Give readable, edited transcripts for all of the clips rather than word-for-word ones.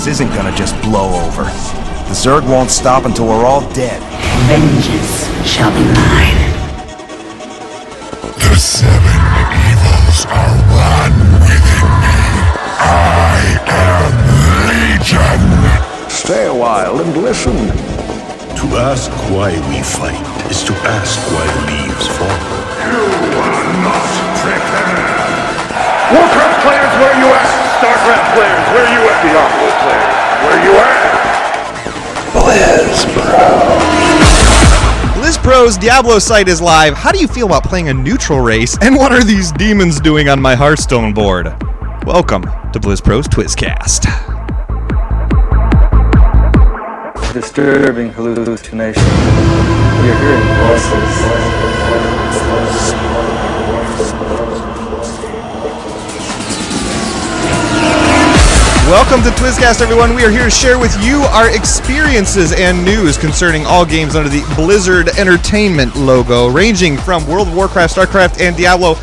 isn't gonna just blow over. The Zerg won't stop until we're all dead. Vengeance shall be mine. The seven evils are one within me. I am Legion. Stay a while and listen. To ask why we fight is to ask why the leaves fall. You are not prepared. Warcraft players, where you at? Starcraft players, where you at? Diablo players, where you at? BlizzPro's Diablo site is live. How do you feel about playing a neutral race? And what are these demons doing on my Hearthstone board? Welcome to BlizzPro's TwizzCast. Disturbing hallucination. We are hearing voices. Welcome to TwizzCast, everyone. We are here to share with you our experiences and news concerning all games under the Blizzard Entertainment logo, ranging from World of Warcraft, StarCraft, and Diablo.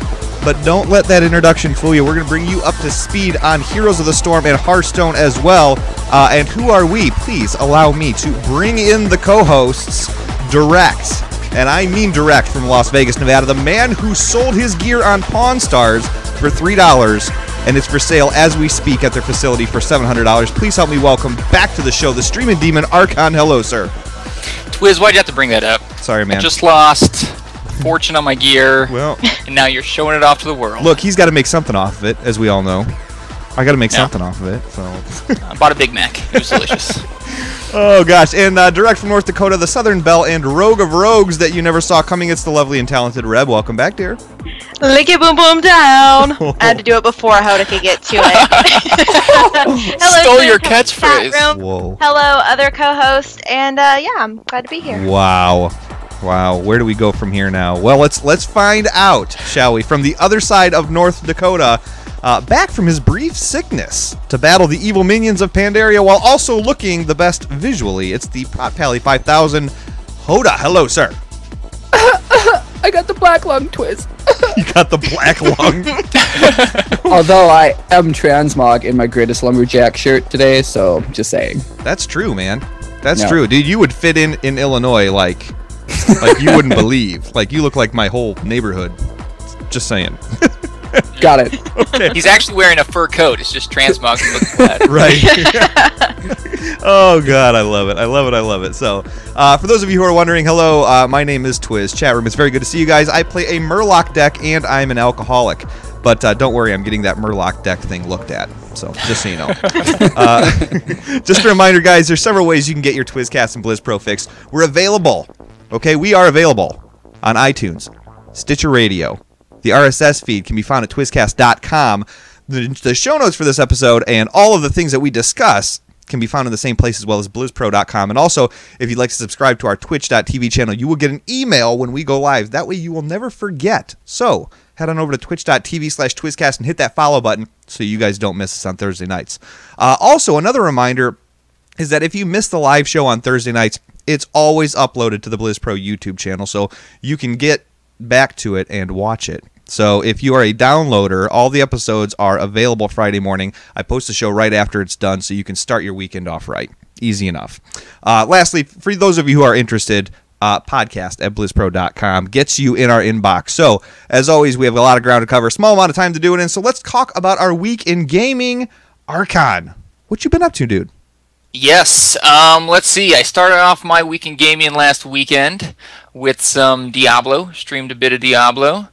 But don't let that introduction fool you. We're going to bring you up to speed on Heroes of the Storm and Hearthstone as well. And who are we? Please allow me to bring in the co-hosts direct. And I mean direct from Las Vegas, Nevada. The man who sold his gear on Pawn Stars for $3. And it's for sale as we speak at their facility for $700. Please help me welcome back to the show the streaming demon, Archon. Hello, sir. Twiz, why'd you have to bring that up? Sorry, man. I just lost fortune on my gear, well, and now you're showing it off to the world. Look, he's got to make something off of it, as we all know. I got to make something off of it. So I bought a Big Mac. It was delicious. Oh, gosh. And direct from North Dakota, the Southern Belle and Rogue of Rogues that you never saw coming. It's the lovely and talented Reb. Welcome back, dear. Lick it, boom, boom, down. I had to do it before Hoda could get to it. Hello, stole your catchphrase. Whoa. Hello, other co-host, and yeah, I'm glad to be here. Wow. Wow. Where do we go from here now? Well, let's find out, shall we? From the other side of North Dakota, back from his brief sickness to battle the evil minions of Pandaria while also looking the best visually. It's the Potpally 5000, Hoda. Hello, sir. I got the black lung, Twiz. You got the black lung? Although I am transmog in my greatest lumberjack shirt today, so just saying. That's true, man. That's true. Dude, you would fit in Illinois like you wouldn't believe. Like, you look like my whole neighborhood. Just saying. Got it. Okay. He's actually wearing a fur coat. It's just transmog looking at that. Right. Oh, God, I love it. I love it. I love it. So, for those of you who are wondering, hello, my name is Twiz. Chat room, it's very good to see you guys. I play a Murloc deck, and I'm an alcoholic. But don't worry, I'm getting that Murloc deck thing looked at. So, just so you know. Just a reminder, guys, there's several ways you can get your TwizzCast and BlizzPro fix. We're available. Okay, we are available on iTunes, Stitcher Radio. The RSS feed can be found at TwizzCast.com. The show notes for this episode and all of the things that we discuss can be found in the same place as well as BlizzPro.com. And also, if you'd like to subscribe to our Twitch.tv channel, you will get an email when we go live. That way you will never forget. So, head on over to Twitch.tv/TwizzCast and hit that follow button so you guys don't miss us on Thursday nights. Also, another reminder is that if you miss the live show on Thursday nights, it's always uploaded to the BlizzPro YouTube channel, so you can get back to it and watch it. So if you are a downloader, all the episodes are available Friday morning. I post the show right after it's done, so you can start your weekend off right. Easy enough. Lastly, for those of you who are interested, podcast at BlizzPro.com gets you in our inbox. So, as always, we have a lot of ground to cover, small amount of time to do it in, so let's talk about our week in gaming. Archon, what you been up to, dude? Yes. Let's see. I started off my week in gaming last weekend with some Diablo. Streamed a bit of Diablo.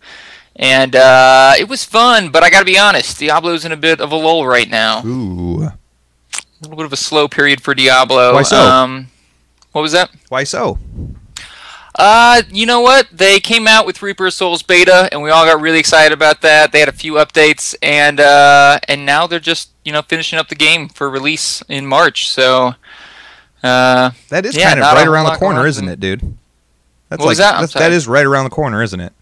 And it was fun, but I gotta be honest, Diablo's in a bit of a lull right now. Ooh. A little bit of a slow period for Diablo. Why so? What was that? Why so? You know what? They came out with Reaper of Souls beta, and we all got really excited about that. They had a few updates, and now they're just finishing up the game for release in March. So that is kind of right around the corner, isn't it, dude? That's what was that? That is right around the corner, isn't it?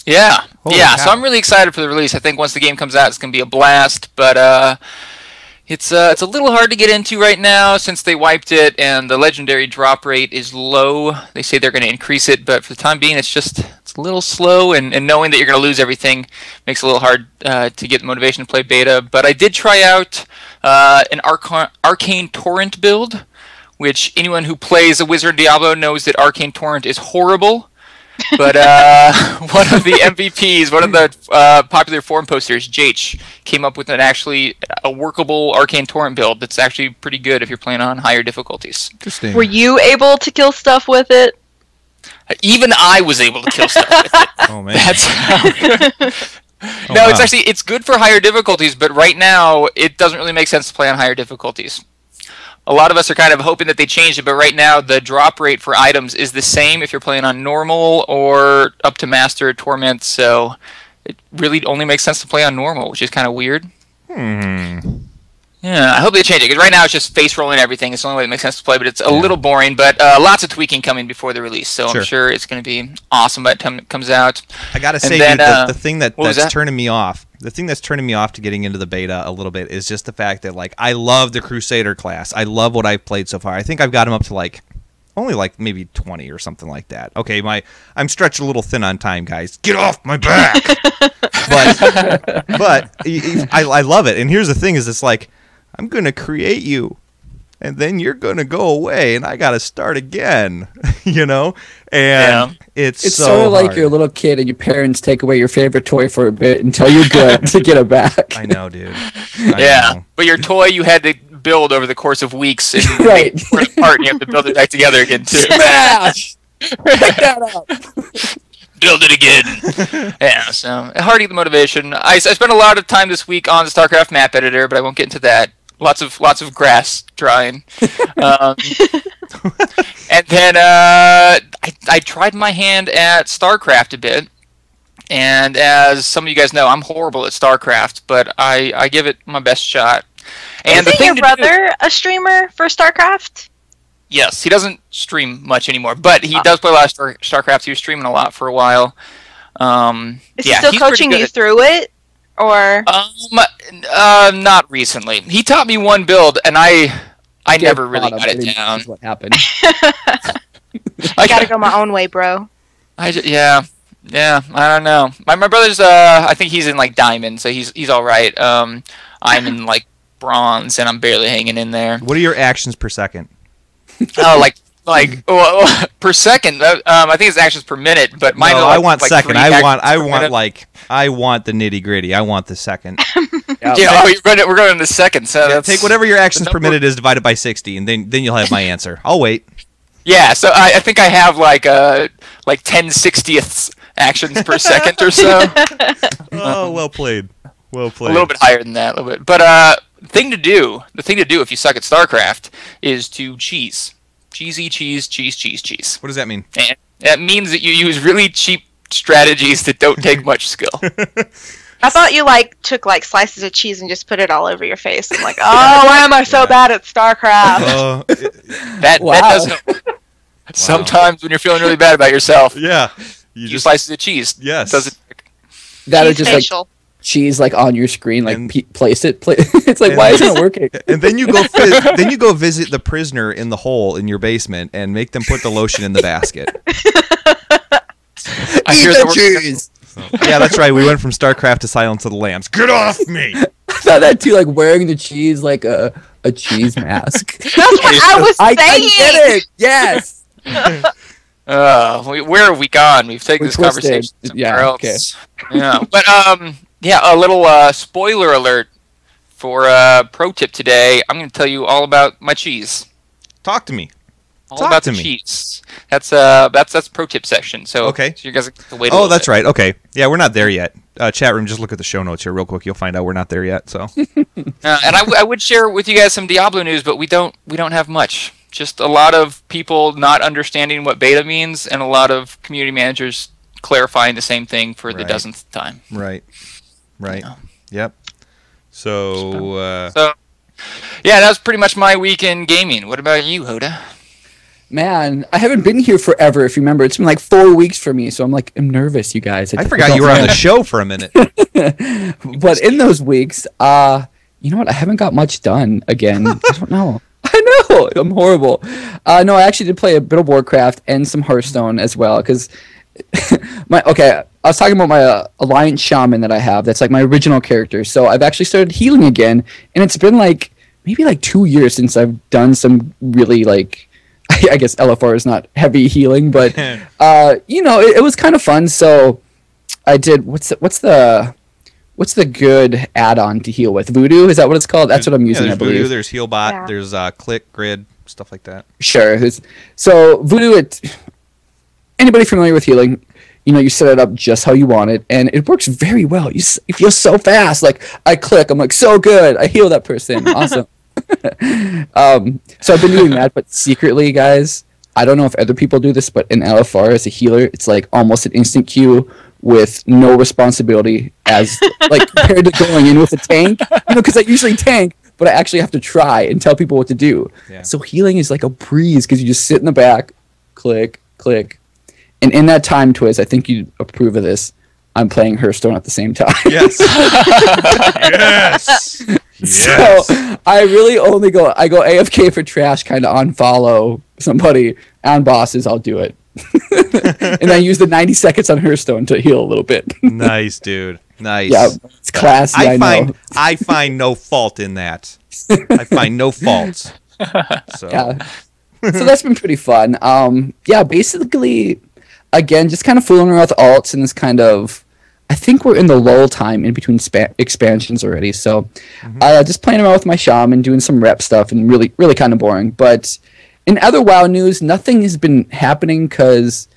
Yeah, Holy yeah. cow. So I'm really excited for the release. I think once the game comes out, it's gonna be a blast. But it's a little hard to get into right now since they wiped it, and the legendary drop rate is low. They say they're going to increase it, but for the time being, it's a little slow. And knowing that you're going to lose everything makes it a little hard to get the motivation to play beta. But I did try out an Arcane Torrent build, which anyone who plays a Wizard Diablo knows that Arcane Torrent is horrible. But one of the MVPs, one of the popular forum posters, Jach, came up with a workable Arcane Torrent build that's actually pretty good if you're playing on higher difficulties. Interesting. Were you able to kill stuff with it? Even I was able to kill stuff with it. Oh man. That's Oh, no, wow. it's good for higher difficulties, but right now it doesn't really make sense to play on higher difficulties. A lot of us are kind of hoping that they change it, but right now the drop rate for items is the same if you're playing on normal or up to master or torment, so it really only makes sense to play on normal, which is kind of weird. Yeah, I hope they change it, because right now it's just face rolling everything. It's the only way that makes sense to play, but it's a little boring, but lots of tweaking coming before the release, so Sure. I'm sure it's going to be awesome by the time it comes out. I gotta say, then, dude, the thing that's that? turning me off, the thing that's turning me off to getting into the beta a little bit is just the fact that, like, I love the Crusader class. I love what I've played so far. I think I've got him up to, like, only, like, maybe 20 or something like that. Okay, I'm stretched a little thin on time, guys. Get off my back! but I love it. And here's the thing is, it's like, I'm going to create you, and then you're going to go away, and I got to start again, you know? And it's so sort of like hard. you're a little kid and your parents take away your favorite toy for a bit until you're good to get it back. I know, dude. But your toy you had to build over the course of weeks, and Right. tore it apart, and you have to build it back together again, too. Smash! Pick that up. Build it again. Yeah, so hard to get the motivation. I spent a lot of time this week on the StarCraft map editor, but I won't get into that. Lots of grass drying. And then I tried my hand at StarCraft a bit. And as some of you guys know, I'm horrible at StarCraft, but I give it my best shot. And Isn't your brother a streamer for StarCraft? Yes, he doesn't stream much anymore, but he does play a lot of StarCraft. He was streaming a lot for a while. Is he still coaching you through it, or? Not recently. He taught me one build, and I never really got it down. What happened? I gotta go my own way, bro. Yeah, I don't know. My brother's I think he's in like diamond, so he's all right. I'm in like bronze, and I'm barely hanging in there. What are your actions per second? Oh, per second. I think it's actions per minute, but mine. No, are I want like second. 3 I actions per want I want the nitty gritty. I want the second. we're going to second. So that's, take whatever your actions per minute is divided by 60, and then you'll have my answer. I'll wait. Yeah, so I think I have like 10 60ths actions per second or so. Oh, well played. Well played. A little bit higher than that, a little bit. But the thing to do if you suck at StarCraft is to cheese. Cheese. What does that mean? And that means that you use really cheap strategies that don't take much skill. I thought you took slices of cheese and just put it all over your face. I'm like, oh, why am I so bad at StarCraft? That does help. Sometimes when you're feeling really bad about yourself, you just slices of cheese. Yes, doesn't. That is just facial. Cheese on your screen, place it. It's like, why isn't it working? And then you go visit the prisoner in the hole in your basement and make them put the lotion in the basket. I hear the cheese. Yeah, that's right. We went from StarCraft to Silence of the Lambs. Get off me! I thought that too, wearing the cheese like a cheese mask. That's what I was saying. I get it. Yes. Where have we gone? We've taken this conversation somewhere else. Okay. Yeah, but a little spoiler alert for pro tip today. I'm going to tell you all about my cheese. Talk to me. All about the cheese. That's pro tip section. So okay. So you guys have to wait. That's right. Okay. Yeah, we're not there yet. Chat room, just look at the show notes here real quick. You'll find out we're not there yet. So. And I would share with you guys some Diablo news, but we don't have much. Just a lot of people not understanding what beta means, and a lot of community managers clarifying the same thing for the dozenth time. Right. Yep. So yeah, that was pretty much my week in gaming. What about you, Hoda? Man, I haven't been here forever. If you remember, it's been 4 weeks for me, so I'm nervous, you guys. I forgot you were on the show for a minute. But in those weeks, you know what? I haven't got much done again. I don't know. I know. I'm horrible. No, I actually did play a bit of Warcraft and some Hearthstone as well, because I was talking about my Alliance Shaman that I have. That's my original character. So I've actually started healing again, and it's been maybe like 2 years since I've done some really like, I guess LFR is not heavy healing, but it was kind of fun. So I did. What's the good add-on to heal with? Voodoo, is that what it's called? That's what I'm using. There's I believe Voodoo, there's Healbot, there's Click, Grid, stuff like that. Sure. So Voodoo, anybody familiar with healing? You set it up just how you want it, and it works very well. You feel so fast. Like, I click, I'm like, so good. I heal that person. Awesome. So I've been doing that, but secretly, guys, I don't know if other people do this, but in LFR as a healer, it's like almost an instant queue with no responsibility as like compared to going in with a tank. Because I usually tank, but I actually have to try and tell people what to do. Yeah. So healing is like a breeze because you just sit in the back, click, click. And in that time, Twiz, I think you approve of this. I'm playing Hearthstone at the same time. Yes. Yes. So I really only go AFK for trash, kind of unfollow somebody. On bosses, I'll do it. And I use the 90 seconds on Hearthstone to heal a little bit. Nice, dude. Nice. Yeah, it's classy. I find no fault in that. I find no fault. So. Yeah. So that's been pretty fun. Basically, again, just kind of fooling around with alts and this kind of, I think we're in the lull time in between expansions already. So just playing around with my shaman, doing some rep stuff, and really, really kind of boring. But in other WoW news, nothing has been happening because,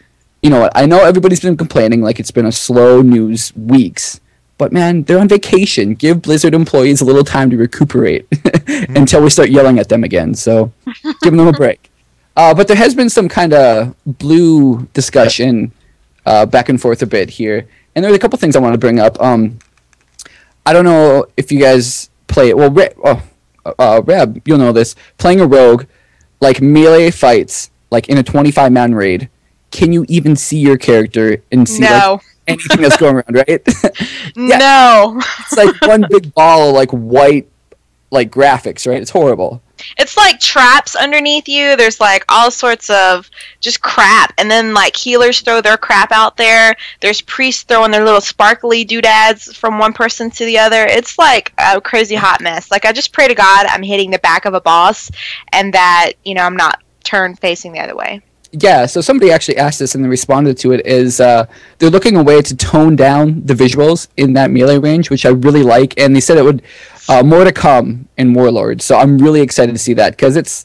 I know everybody's been complaining like it's been a slow news weeks. But man, they're on vacation. Give Blizzard employees a little time to recuperate until we start yelling at them again. So giving them a break. But there has been some kind of blue discussion back and forth a bit here. And there's a couple things I want to bring up. I don't know if you guys play it. Well, Reb, you'll know this. Playing a rogue, like melee fights, like in a 25-man raid, can you even see your character and see like, anything that's going around, right? No. It's like one big ball of like white like graphics, right? It's horrible. It's like traps underneath you. There's like all sorts of just crap. And then like healers throw their crap out there. There's priests throwing their little sparkly doodads from one person to the other. It's like a crazy hot mess. Like I just pray to God I'm hitting the back of a boss and that, I'm not turned facing the other way. Yeah, so somebody actually asked this and they responded to it is they're looking a way to tone down the visuals in that melee range, which I really like. And they said it would more to come in Warlords. So I'm really excited to see that because it's,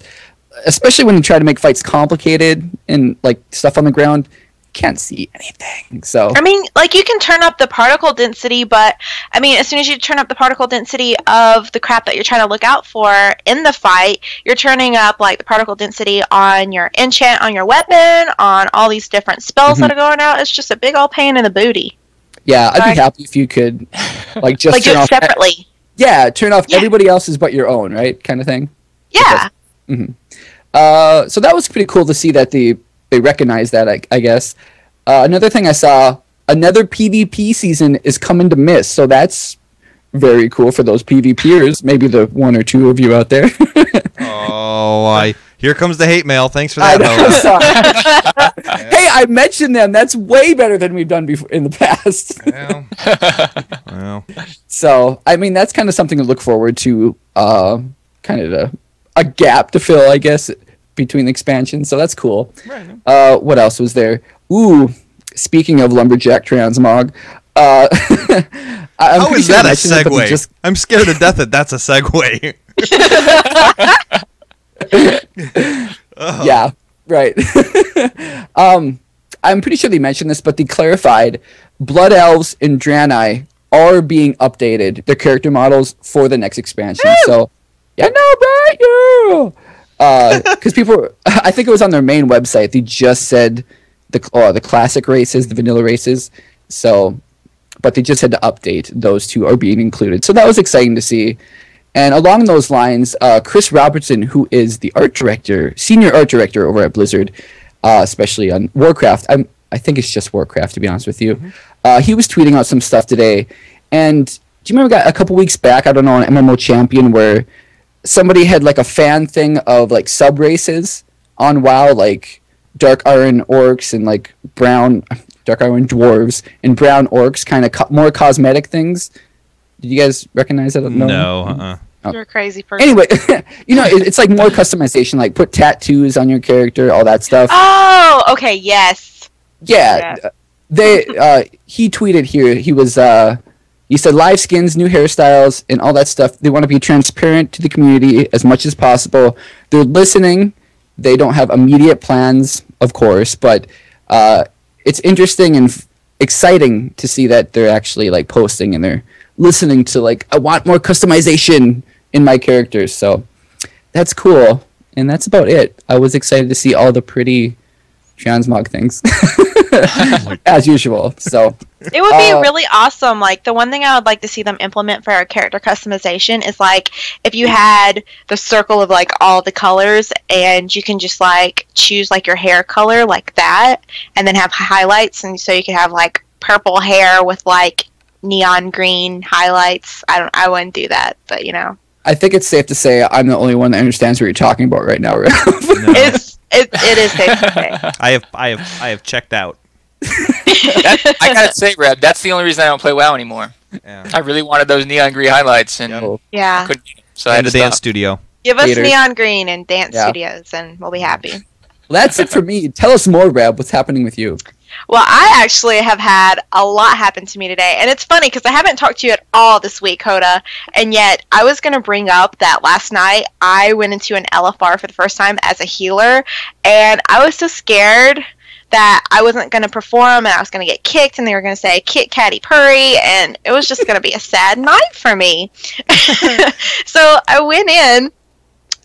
especially when you try to make fights complicated and like stuff on the ground, can't see anything. So I mean, like you can turn up the particle density, but I mean, as soon as you turn up the particle density of the crap that you're trying to look out for in the fight, you're turning up like the particle density on your enchant, on your weapon, on all these different spells that are going out. It's just a big old pain in the booty. Yeah, I'd be happy if you could like just like turn do it off separately. Turn off everybody else's but your own, right? Kind of thing. Yeah. So that was pretty cool to see that they recognize that, I guess. Another thing I saw, another PvP season is coming to Mist, so that's very cool for those PvPers, maybe the one or two of you out there. Here comes the hate mail. Thanks for that. Hey, I mentioned them. That's way better than we've done before in the past. Well. So, I mean, that's kind of something to look forward to, kind of a gap to fill, I guess, between expansions. So that's cool. Right. What else was there? Ooh, speaking of Lumberjack Transmog, how is that a segue? I'm scared to death that that's a segue. Yeah, right. I'm pretty sure they mentioned this, but they clarified Blood Elves and Draenei are being updated, their character models, for the next expansion. So, yeah, no, right? Yeah. Because people, I think it was on their main website, they just said the classic races, the vanilla races. So, but they just had to update those two are being included. So that was exciting to see. And along those lines, Chris Robertson, who is the senior art director over at Blizzard, especially on Warcraft, I think it's just Warcraft, to be honest with you. He was tweeting out some stuff today. And do you remember a couple weeks back, I don't know, on MMO Champion, where somebody had like a fan thing of like sub races on WoW, like Dark Iron Orcs and like Dark Iron Dwarves and Brown Orcs, kind of more cosmetic things. Did you guys recognize that? No. You're a crazy person. Anyway, it's like more customization, like put tattoos on your character, all that stuff. Oh, okay, yes. Yeah, he tweeted here. He said live skins, new hairstyles, and all that stuff. They want to be transparent to the community as much as possible. They're listening. They don't have immediate plans, of course, but it's interesting and exciting to see that they're actually like posting and they're listening to like, I want more customization in my characters. So that's cool. And that's about it. I was excited to see all the pretty transmog things as usual. So it would be really awesome. Like the one thing I would like to see them implement for our character customization is like if you had the circle of like all the colors and you can just like choose like your hair color like that and then have highlights, and so you could have like purple hair with like neon green highlights. I wouldn't do that, but you know. I think it's safe to say I'm the only one that understands what you're talking about right now, Ralph. It is safe to say. I have checked out. I gotta say, Reb, that's the only reason I don't play WoW anymore. Yeah. I really wanted those neon green highlights, and yeah, couldn't, so I had In the to dance stop. studio. give us Theater. neon green and dance studios, and we'll be happy. Well, that's it for me. Tell us more, Reb. What's happening with you? Well, I actually have had a lot happen to me today, and it's funny because I haven't talked to you at all this week, Hoda, and yet I was going to bring up that last night I went into an LFR for the first time as a healer, and I was so scared that I wasn't going to perform and I was going to get kicked and they were going to say Kit Catty Purry, and it was just going to be a sad night for me. So I went in,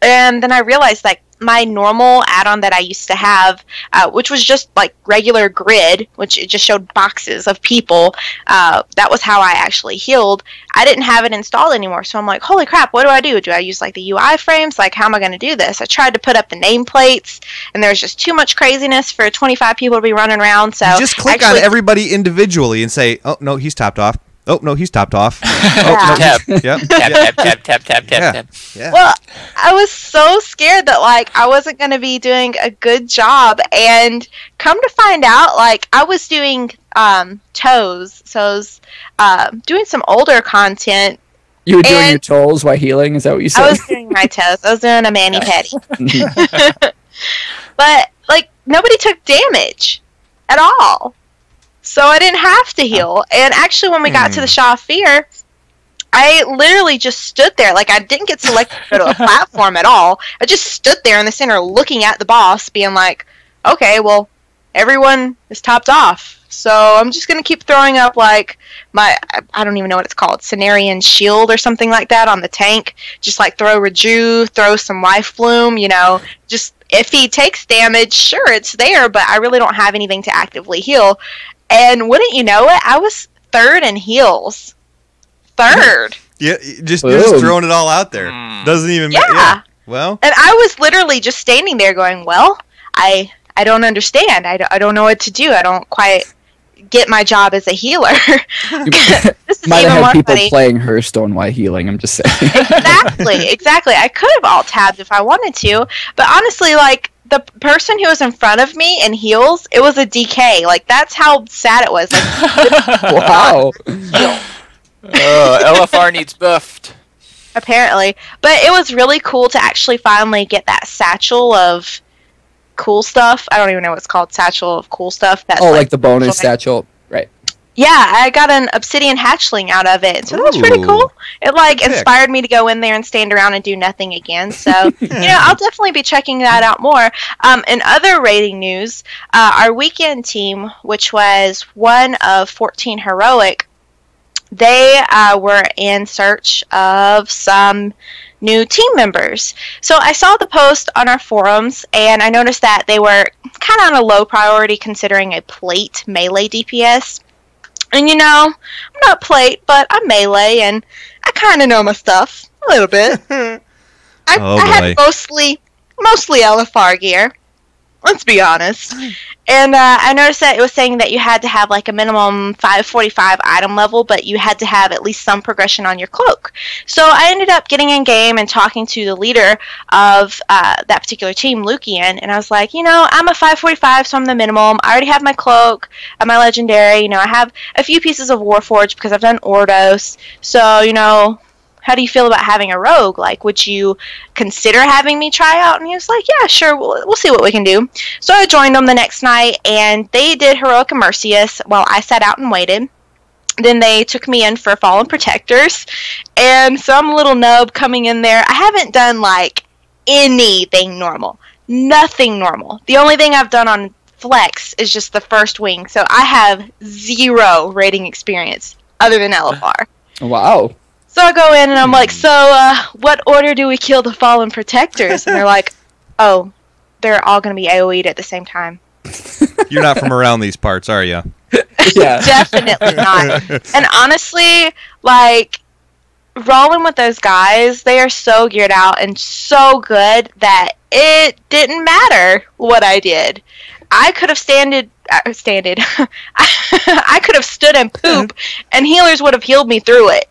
and then I realized like my normal add-on that I used to have, which was just like regular grid, which it just showed boxes of people, that was how I actually healed. I didn't have it installed anymore, so I'm like, holy crap, what do I do? Do I use like the UI frames? Like, how am I going to do this? I tried to put up the nameplates, and there's just too much craziness for 25 people to be running around. So You just click on everybody individually and say, oh, no, he's topped off. Oh, no, he's topped off. Oh, no, Tab. Yep. Tap. Yeah. Well, I was so scared that like I wasn't going to be doing a good job, and come to find out, like I was doing toes, so I was doing some older content. You were doing your toes while healing? Is that what you said? I was doing my toes. I was doing a mani-pedi. But like nobody took damage at all. So I didn't have to heal. And actually when we got to the Shaw of Fear, I literally just stood there. Like I didn't get selected to go to a platform at all. I just stood there in the center looking at the boss being like, okay, well, everyone is topped off. So I'm just going to keep throwing up like my, I don't even know what it's called, Cenarian Shield or something like that on the tank. Just like throw Reju, throw some Life Bloom, you know, just if he takes damage, sure, it's there, but I really don't have anything to actively heal. And wouldn't you know it, I was third in heals. Third. Yeah, you're just throwing it all out there. Doesn't even matter. Yeah. Well. And I was literally just standing there going, well, I don't understand. I don't know what to do. I don't quite get my job as a healer. This is Might even have more had people funny. playing Hearthstone while healing, I'm just saying. Exactly. I could have alt-tabbed if I wanted to, but honestly, like, the person who was in front of me in heals, it was a DK. Like, that's how sad it was. Like, Wow. LFR needs buffed. Apparently. But it was really cool to actually finally get that satchel of cool stuff. I don't even know what it's called, satchel of cool stuff. That's like the bonus satchel. Right. Yeah, I got an obsidian hatchling out of it, so that was pretty cool. It like inspired me to go in there and stand around and do nothing again. So I'll definitely be checking that out more. In other rating news, our weekend team, which was one of 14 heroic, they were in search of some new team members. So I saw the post on our forums, and I noticed that they were kind of on a low priority considering a plate melee DPS. And I'm not plate, but I'm melee, and I kind of know my stuff a little bit. I had mostly LFR gear. Let's be honest. And I noticed that it was saying that you had to have like a minimum 545 item level, but you had to have at least some progression on your cloak. So I ended up getting in game and talking to the leader of that particular team, Lucian, and I was like, I'm a 545, so I'm the minimum. I already have my cloak, my legendary. I have a few pieces of Warforged because I've done Ordos. So, how do you feel about having a rogue? Like, would you consider having me try out? And he was like, yeah, sure, we'll see what we can do. So I joined them the next night, and they did Heroic Immersius while I sat out and waited. Then they took me in for Fallen Protectors, and some little nub coming in there. I haven't done, like, anything normal. Nothing normal. The only thing I've done on Flex is just the first wing, so I have 0 raiding experience other than LFR. Wow. So I go in and I'm like, so what order do we kill the Fallen Protectors? And they're like, oh, they're all going to be AoE'd at the same time. You're not from around these parts, are you? Yeah. Definitely not. And honestly, like, rolling with those guys, they are so geared out and so good that it didn't matter what I did. I could have I could have stood and poop, and healers would have healed me through it.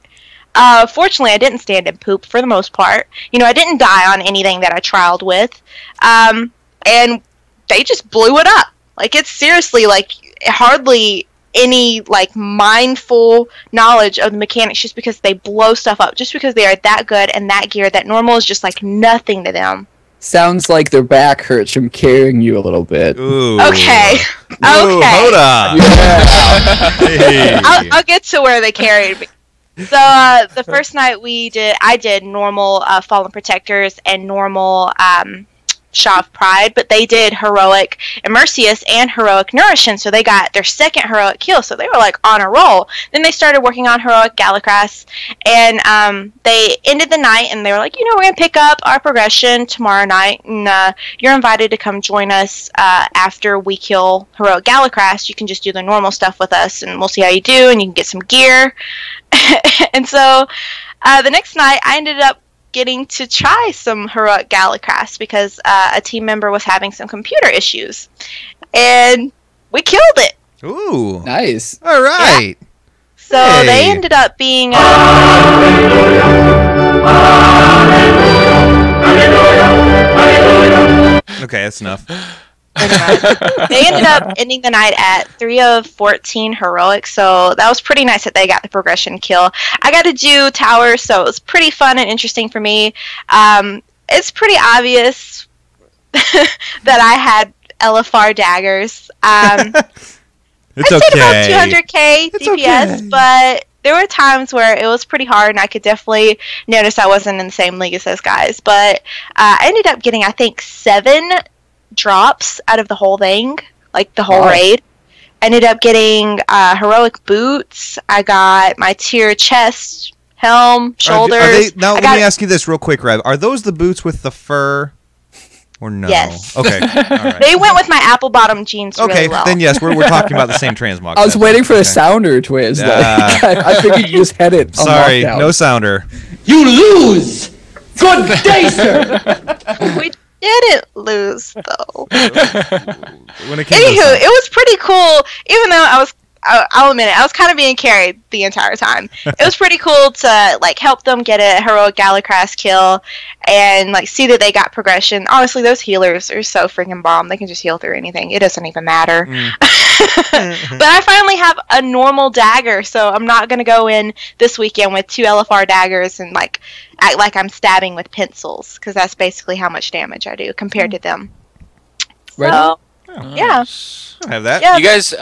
Fortunately, I didn't stand and poop for the most part. You know, I didn't die on anything that I trialed with. And they just blew it up. Like, it's seriously, like, hardly any, like, mindful knowledge of the mechanics just because they blow stuff up. Just because they are that good and that geared that normal is just, like, nothing to them. Sounds like their back hurts from carrying you a little bit. Ooh. Okay. Ooh, Okay. hold on. Yeah. Hey. I'll get to where they carried me. So the first night I did normal Fallen Protectors and normal Shav Pride, but they did Heroic Immersius and Heroic Nourishing, so they got their second Heroic kill, so they were like on a roll. Then they started working on Heroic Gallicrass, and they ended the night, and they were like, you know, we're going to pick up our progression tomorrow night, and you're invited to come join us after we kill Heroic Gallicrass. You can just do the normal stuff with us, and we'll see how you do, and you can get some gear. And so the next night, I ended up getting to try some Heroic Gallicrass because a team member was having some computer issues, and we killed it. Ooh. Nice. All right. Yeah. So they ended up being okay, that's enough. they ended up ending the night at 3 of 14 heroic, so that was pretty nice that they got the progression kill. I got to do towers, so it was pretty fun and interesting for me. It's pretty obvious that I had LFR daggers. It's I okay. stayed about 200k DPS, but there were times where it was pretty hard, and I could definitely notice I wasn't in the same league as those guys. But I ended up getting, I think, 7 drops out of the whole thing, like the whole raid. I ended up getting heroic boots. I got my tier chest, helm, shoulders. Now let me ask you this real quick, Rev. Are those the boots with the fur? Or no? Yes. Okay. All right. They went with my apple bottom jeans really well. Then yes, we're talking about the same transmog. I was waiting for a sounder, Twiz. I figured you just had it. Sorry, no sounder. You lose! Good day, sir! We didn't lose, though. When it came Anywho, it was pretty cool, even though I'll admit it, I was kind of being carried the entire time. It was pretty cool to, like, help them get a heroic Gallicrass kill and, like, see that they got progression. Honestly, those healers are so freaking bomb. They can just heal through anything. It doesn't even matter. But I finally have a normal dagger, so I'm not going to go in this weekend with 2 LFR daggers and, like, act like I'm stabbing with pencils, because that's basically how much damage I do compared to them. So, yeah. I have that. Yeah. You guys,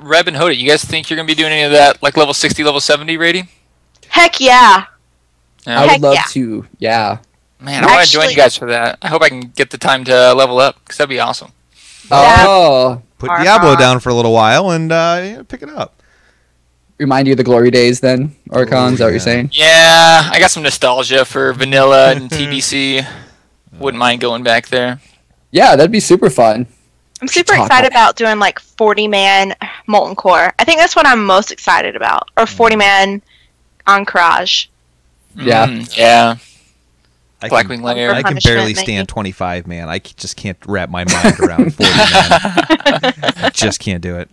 Reb and Hoda, you guys think you're going to be doing any of that, like level 60, level 70 rating? Heck yeah. I would love to, yeah. Man, I want to join you guys for that. I hope I can get the time to level up, because that'd be awesome. Oh. Put Diablo down for a little while and pick it up. Remind you of the glory days then, Archon, is that what you're saying? Yeah, I got some nostalgia for vanilla and TBC. Wouldn't mind going back there. Yeah, that'd be super fun. I'm super excited about doing, like, 40-man Molten Core. I think that's what I'm most excited about. Or 40-man Encourage. Yeah. Yeah. Blackwing Lair. I can barely stand 25, man. I just can't wrap my mind around 40, man. I just can't do it.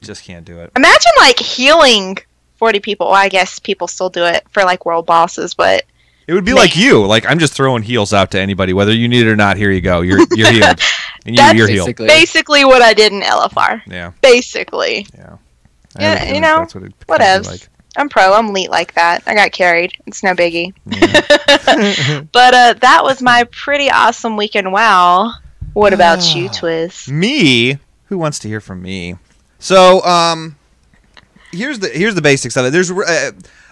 Just can't do it. Imagine, like, healing 40 people. Well, I guess people still do it for, like, world bosses, but... It would be like you. Like, I'm just throwing heals out to anybody. Whether you need it or not, here you go. You're healed. And you're healed. Basically what I did in LFR. Yeah. Basically. Yeah. Yeah, you know, that's what whatevs. like. I'm pro. I'm elite like that. I got carried. It's no biggie. But that was my pretty awesome weekend. Wow. What about you, Twiz? Me? Who wants to hear from me? So, here's the basics of it. There's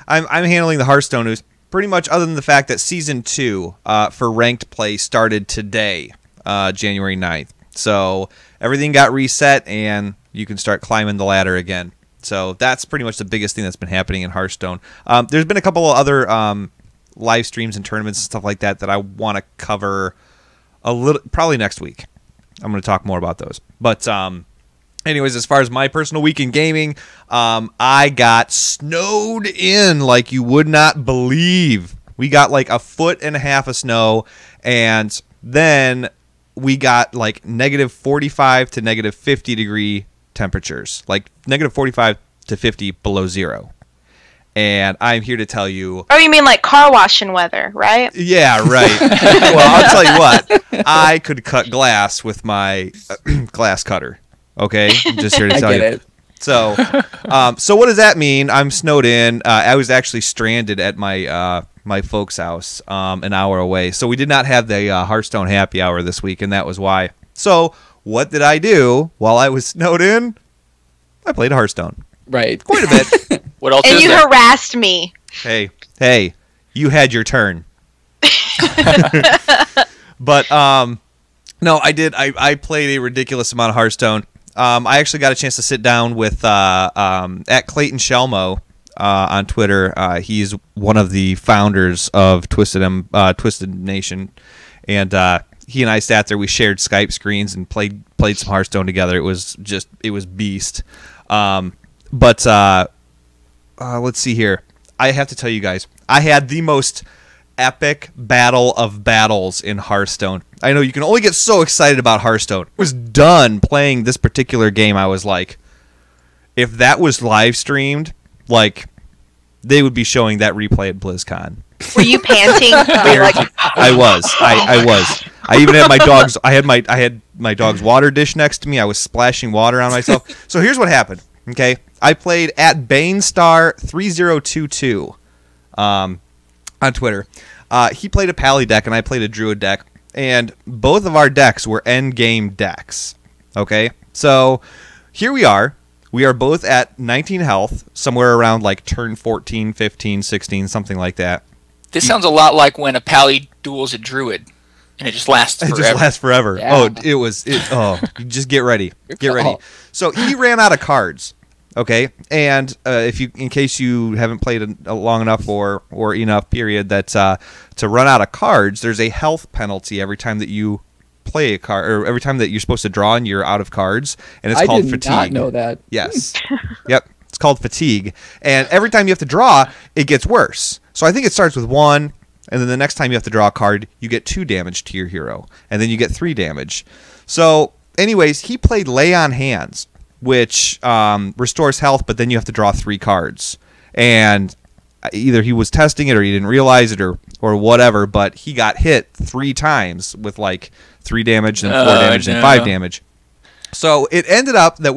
I'm handling the Hearthstone news pretty much, other than the fact that season 2 for ranked play started today, January 9th. So everything got reset and you can start climbing the ladder again. So that's pretty much the biggest thing that's been happening in Hearthstone. There's been a couple of other live streams and tournaments and stuff like that I want to cover a little, probably next week. I'm going to talk more about those. But anyways, as far as my personal week in gaming, I got snowed in like you would not believe. We got like 1.5 feet of snow, and then we got like negative 45 to negative 50 degree temperatures, like negative 45 to 50 below zero. And I'm here to tell you... Oh, you mean like car washing weather, right? Yeah, right. Well, I'll tell you what. I could cut glass with my glass cutter. Okay? I'm just here to tell you. It. So what does that mean? I'm snowed in. I was actually stranded at my my folks' house an hour away. So we did not have the Hearthstone happy hour this week, and that was why. So what did I do while I was snowed in? I played Hearthstone. Right. Quite a bit. What else And is you there? harassed me. Hey, you had your turn. But no, I did. I played a ridiculous amount of Hearthstone. I actually got a chance to sit down with at Clayton Shelmo on Twitter. He's one of the founders of Twisted Nation, and he and I sat there. We shared Skype screens and played some Hearthstone together. It was beast. But let's see here. I have to tell you guys, I had the most epic battle of battles in Hearthstone. I know you can only get so excited about Hearthstone. I was done playing this particular game. I was like, if that was live streamed, like, they would be showing that replay at BlizzCon. Were you panting? Were you like, I was. I was. I even had my dogs. I had my dog's water dish next to me. I was splashing water on myself. So here's what happened. Okay, I played at BaneStar3022 on Twitter. He played a Pally deck, and I played a Druid deck, and both of our decks were endgame decks. Okay, so here we are. We are both at 19 health, somewhere around like turn 14, 15, 16, something like that. This sounds a lot like when a Pally duels a Druid, and it just lasts forever. It just lasts forever. Yeah. You just get ready. Get ready. So he ran out of cards. Okay, and in case you haven't played a long enough or enough period, that to run out of cards, there's a health penalty every time that you play a card, or every time that you're supposed to draw and you're out of cards, and it's called fatigue. I did not know that. Yes. Yep. It's called fatigue, and every time you have to draw, it gets worse. So I think it starts with 1, and then the next time you have to draw a card, you get 2 damage to your hero, and then you get 3 damage. So, anyways, he played Lay on Hands, which restores health, but then you have to draw 3 cards. And either he was testing it or he didn't realize it or whatever, but he got hit 3 times with like 3 damage and 4 damage and 5 damage. So it ended up that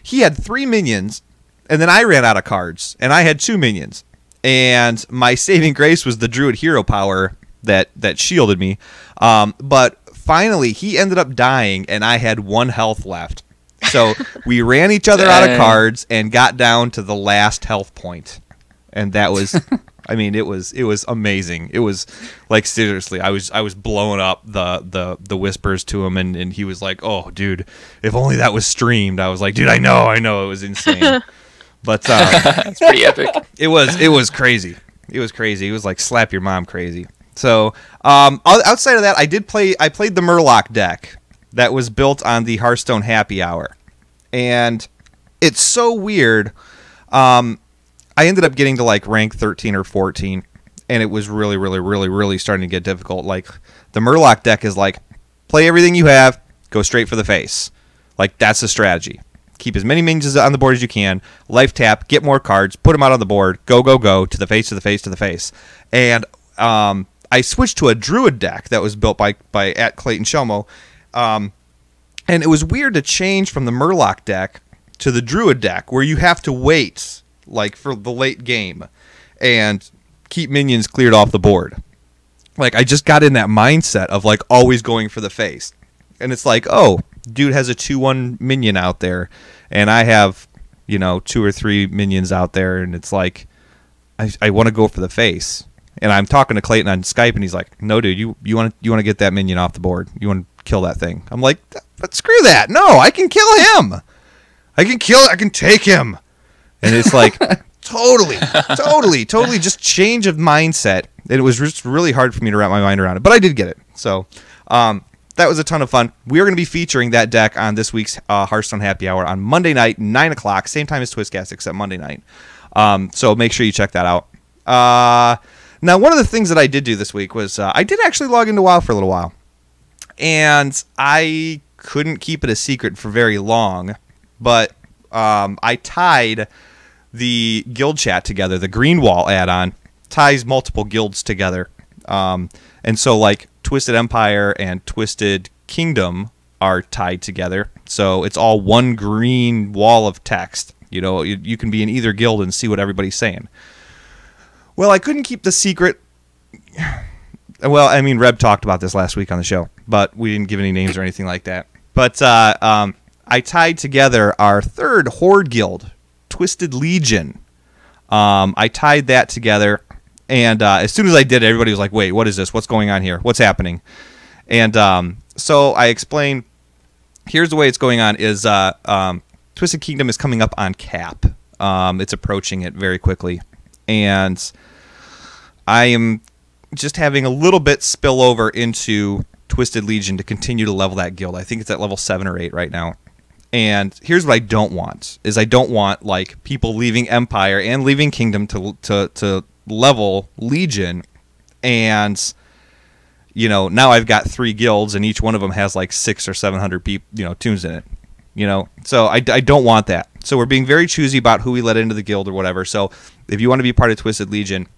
he had 3 minions, and then I ran out of cards, and I had 2 minions. And my saving grace was the Druid hero power that shielded me. But finally, he ended up dying, and I had 1 health left. So we ran each other out of cards and got down to the last health point. And that was, I mean, it was amazing. It was like, seriously, I was blowing up the whispers to him, and he was like, "Oh, dude, if only that was streamed." I was like, "Dude, I know, it was insane." But it's pretty epic. It was crazy. It was crazy. It was like slap your mom crazy. So outside of that, I played the Murloc deck that was built on the Hearthstone Happy Hour, and it's so weird. I ended up getting to like rank 13 or 14, and it was really, really, really, really starting to get difficult. Like, the Murloc deck is like, play everything you have, go straight for the face. Like, that's the strategy. Keep as many minions on the board as you can, life tap, get more cards, put them out on the board, go, go, go, to the face, to the face, to the face. And I switched to a Druid deck that was built by at Clayton Shelmo, and it was weird to change from the Murloc deck to the Druid deck, where you have to wait like for the late game, and keep minions cleared off the board. Like I just got in that mindset of like always going for the face, and it's like, oh, dude has a 2/1 minion out there, and I have 2 or 3 minions out there, and it's like I want to go for the face. And I'm talking to Clayton on Skype, and he's like, "No, dude, you want to get that minion off the board. You want to kill that thing." I'm like, "But screw that! No, I can kill him. I can take him." And it's like totally, just change of mindset. And it was just really hard for me to wrap my mind around it, but I did get it. So that was a ton of fun. We are going to be featuring that deck on this week's Hearthstone Happy Hour on Monday night, 9 o'clock, same time as TwizzCast, except Monday night. So make sure you check that out. Now, one of the things that I did do this week was I did actually log into WoW for a little while. And I couldn't keep it a secret for very long, but I tied the guild chat together. The Greenwall add-on ties multiple guilds together. And so, like, Twisted Empire and Twisted Kingdom are tied together. So it's all one green wall of text. You can be in either guild and see what everybody's saying. Well, I couldn't keep the secret. Well, I mean, Reb talked about this last week on the show, but we didn't give any names or anything like that. But I tied together our third Horde guild, Twisted Legion. I tied that together, and as soon as I did it, everybody was like, wait, what is this? What's going on here? What's happening? And so I explained, here's the way it's going on is Twisted Kingdom is coming up on cap. It's approaching it very quickly. And I am just having a little bit spill over into Twisted Legion to continue to level that guild. I think it's at level 7 or 8 right now. And here's what I don't want, is I don't want like people leaving Empire and leaving Kingdom to level Legion. And, now I've got 3 guilds and each one of them has like 600 or 700 tunes in it. So I don't want that. So we're being very choosy about who we let into the guild or whatever. So if you want to be part of Twisted Legion,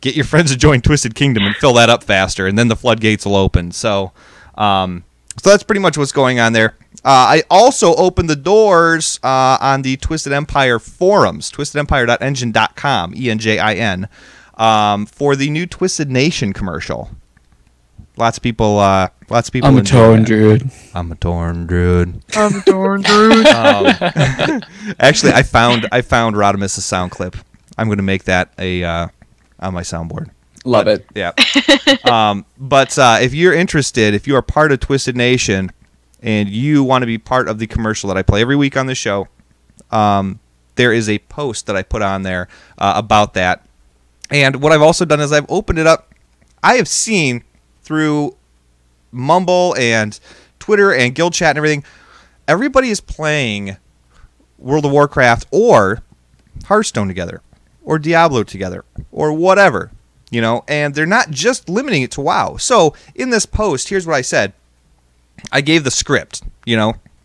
get your friends to join Twisted Kingdom and fill that up faster, and then the floodgates will open. So that's pretty much what's going on there. I also opened the doors on the Twisted Empire forums, twistedempire.engine.com, ENJIN, for the new Twisted Nation commercial. Lots of people. I'm a torn druid. I'm a torn druid. Actually, I found Rodimus' sound clip. I'm going to make that on my soundboard. Love it. Yeah. But if you're interested, if you are part of Twisted Nation and you want to be part of the commercial that I play every week on the show, there is a post that I put on there about that. And what I've also done is I've opened it up. I have seen through Mumble and Twitter and Guild Chat and everything, everybody is playing World of Warcraft or Hearthstone together, or Diablo together, or whatever, and they're not just limiting it to WoW. So in this post, here's what I said. I gave the script,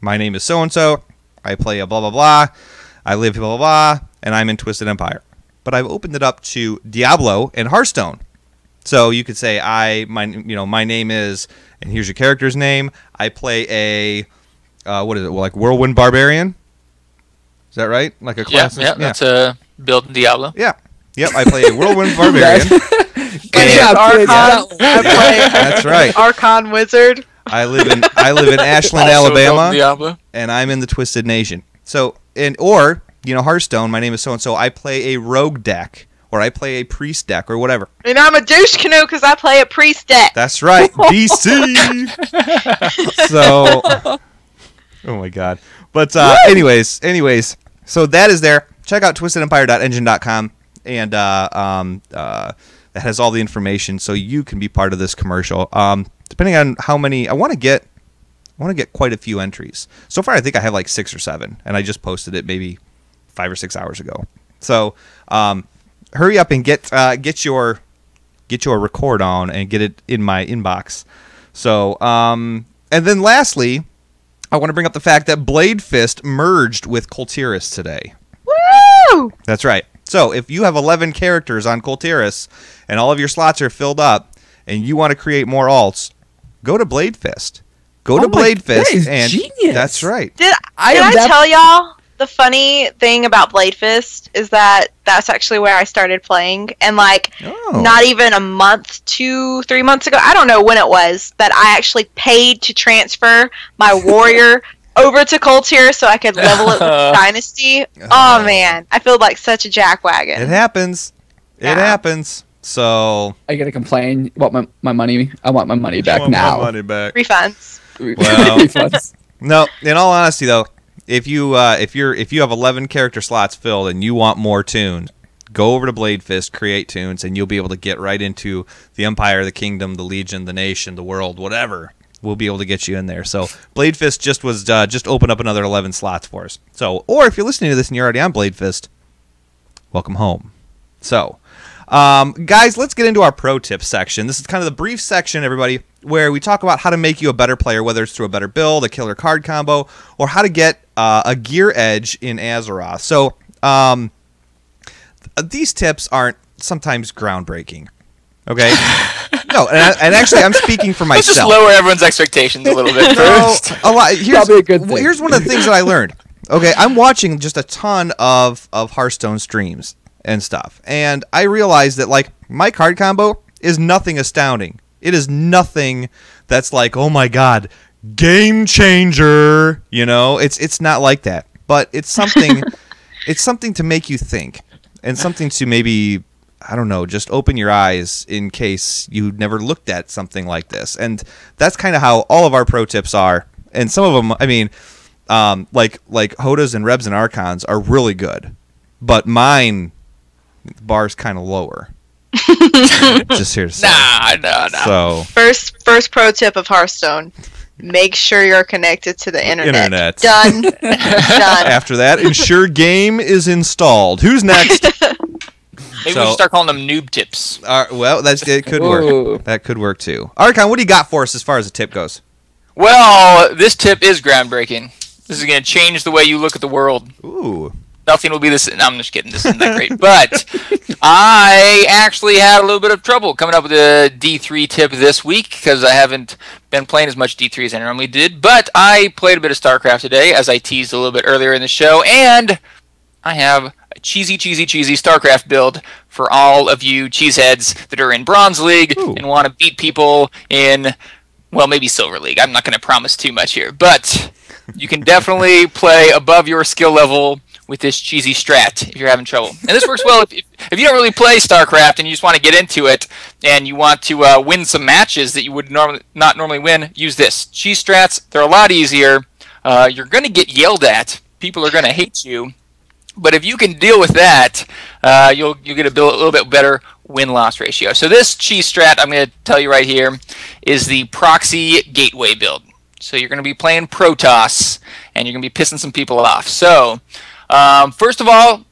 my name is so-and-so, I play a blah, blah, blah, I live blah, blah, blah, and I'm in Twisted Empire. But I've opened it up to Diablo and Hearthstone. So you could say my name is, and here's your character's name. I play a what is it? Well, like Whirlwind Barbarian. Is that right? Like a class? Yeah, that's a build in Diablo. Yeah. Yep, I play a Whirlwind Barbarian. Good job, Archon. I play that's right. Archon Wizard. I live in Ashland, Alabama, and I'm in the Twisted Nation. So or Hearthstone. My name is so and so. I play a rogue deck. Or I play a priest deck, or whatever. And I'm a douche canoe because I play a priest deck. That's right, BC. So, oh my god. But anyways, so that is there. Check out twistedempire.engine.com, and that has all the information, so you can be part of this commercial. Depending on how many, I want to get quite a few entries. So far, I think I have like 6 or 7, and I just posted it maybe 5 or 6 hours ago. So. Hurry up and get your record on and get it in my inbox. So, and then lastly, I want to bring up the fact that Blade Fist merged with Coltiris today. Woo! That's right. So, if you have 11 characters on Coltiris and all of your slots are filled up and you want to create more alts, go to Blade Fist. Go to Blade Fist, and genius. that's right. Did I tell y'all the funny thing about Blade Fist is that that's actually where I started playing, and like not even a month, 2-3 months ago, I don't know when it was, that I actually paid to transfer my warrior over to Cold Tier so I could level it with Dynasty. Oh man, I feel like such a jackwagon. It happens. It happens. So I gotta complain about my money. I want my money back now. My money back. Refunds. Well, Refunds. No, in all honesty though, if you have 11 character slots filled and you want more tunes, go over to Blade Fist, create tunes, and you'll be able to get right into the Empire, the Kingdom, the Legion, the Nation, the World, whatever. We'll be able to get you in there. So Blade Fist just opened up another 11 slots for us. So, or if you're listening to this and you're already on Blade Fist, welcome home. So, guys, let's get into our pro tips section. This is kind of the brief section, everybody, where we talk about how to make you a better player, whether it's through a better build, a killer card combo, or how to get a gear edge in Azeroth. So, these tips aren't sometimes groundbreaking. Okay? No, and actually, I'm speaking for myself. Let's just lower everyone's expectations a little bit first. A lot. Probably a good thing. Here's one of the things that I learned. Okay, I'm watching just a ton of Hearthstone streams and stuff, and I realized that like my card combo is nothing astounding. It is nothing that's like, oh my god, game changer. You know, it's not like that. But it's something. It's something to make you think, and something to maybe, I don't know, just open your eyes in case you never looked at something like this. And that's kind of how all of our pro tips are. And some of them, I mean, like Hodas and Rebs and Archons are really good. But mine, the bar's kind of lower. Just here to say. Nah. So First pro tip of Hearthstone. Make sure you're connected to the internet. Done. Done. After that, ensure game is installed. Who's next? Maybe we should start calling them noob tips. Well, it could work. That could work too. Archon, what do you got for us as far as the tip goes? Well, this tip is groundbreaking. This is going to change the way you look at the world. Ooh. Nothing will be this. No, I'm just kidding. This isn't that great. But I actually had a little bit of trouble coming up with a D3 tip this week because I haven't been playing as much D3 as I normally did. But I played a bit of StarCraft today, as I teased a little bit earlier in the show, and I have a cheesy StarCraft build for all of you cheeseheads that are in Bronze League and want to beat people in, well, maybe Silver League. I'm not going to promise too much here, but you can definitely play above your skill level with this cheesy strat if you're having trouble. And this works well if you don't really play StarCraft and you just want to get into it and you want to win some matches that you would not normally win, use this. Cheese strats, they're a lot easier. You're going to get yelled at. People are going to hate you. But if you can deal with that, you'll get a little bit better win-loss ratio. So this cheese strat I'm going to tell you right here is the proxy gateway build. So you're going to be playing Protoss, and you're going to be pissing some people off. So first of all,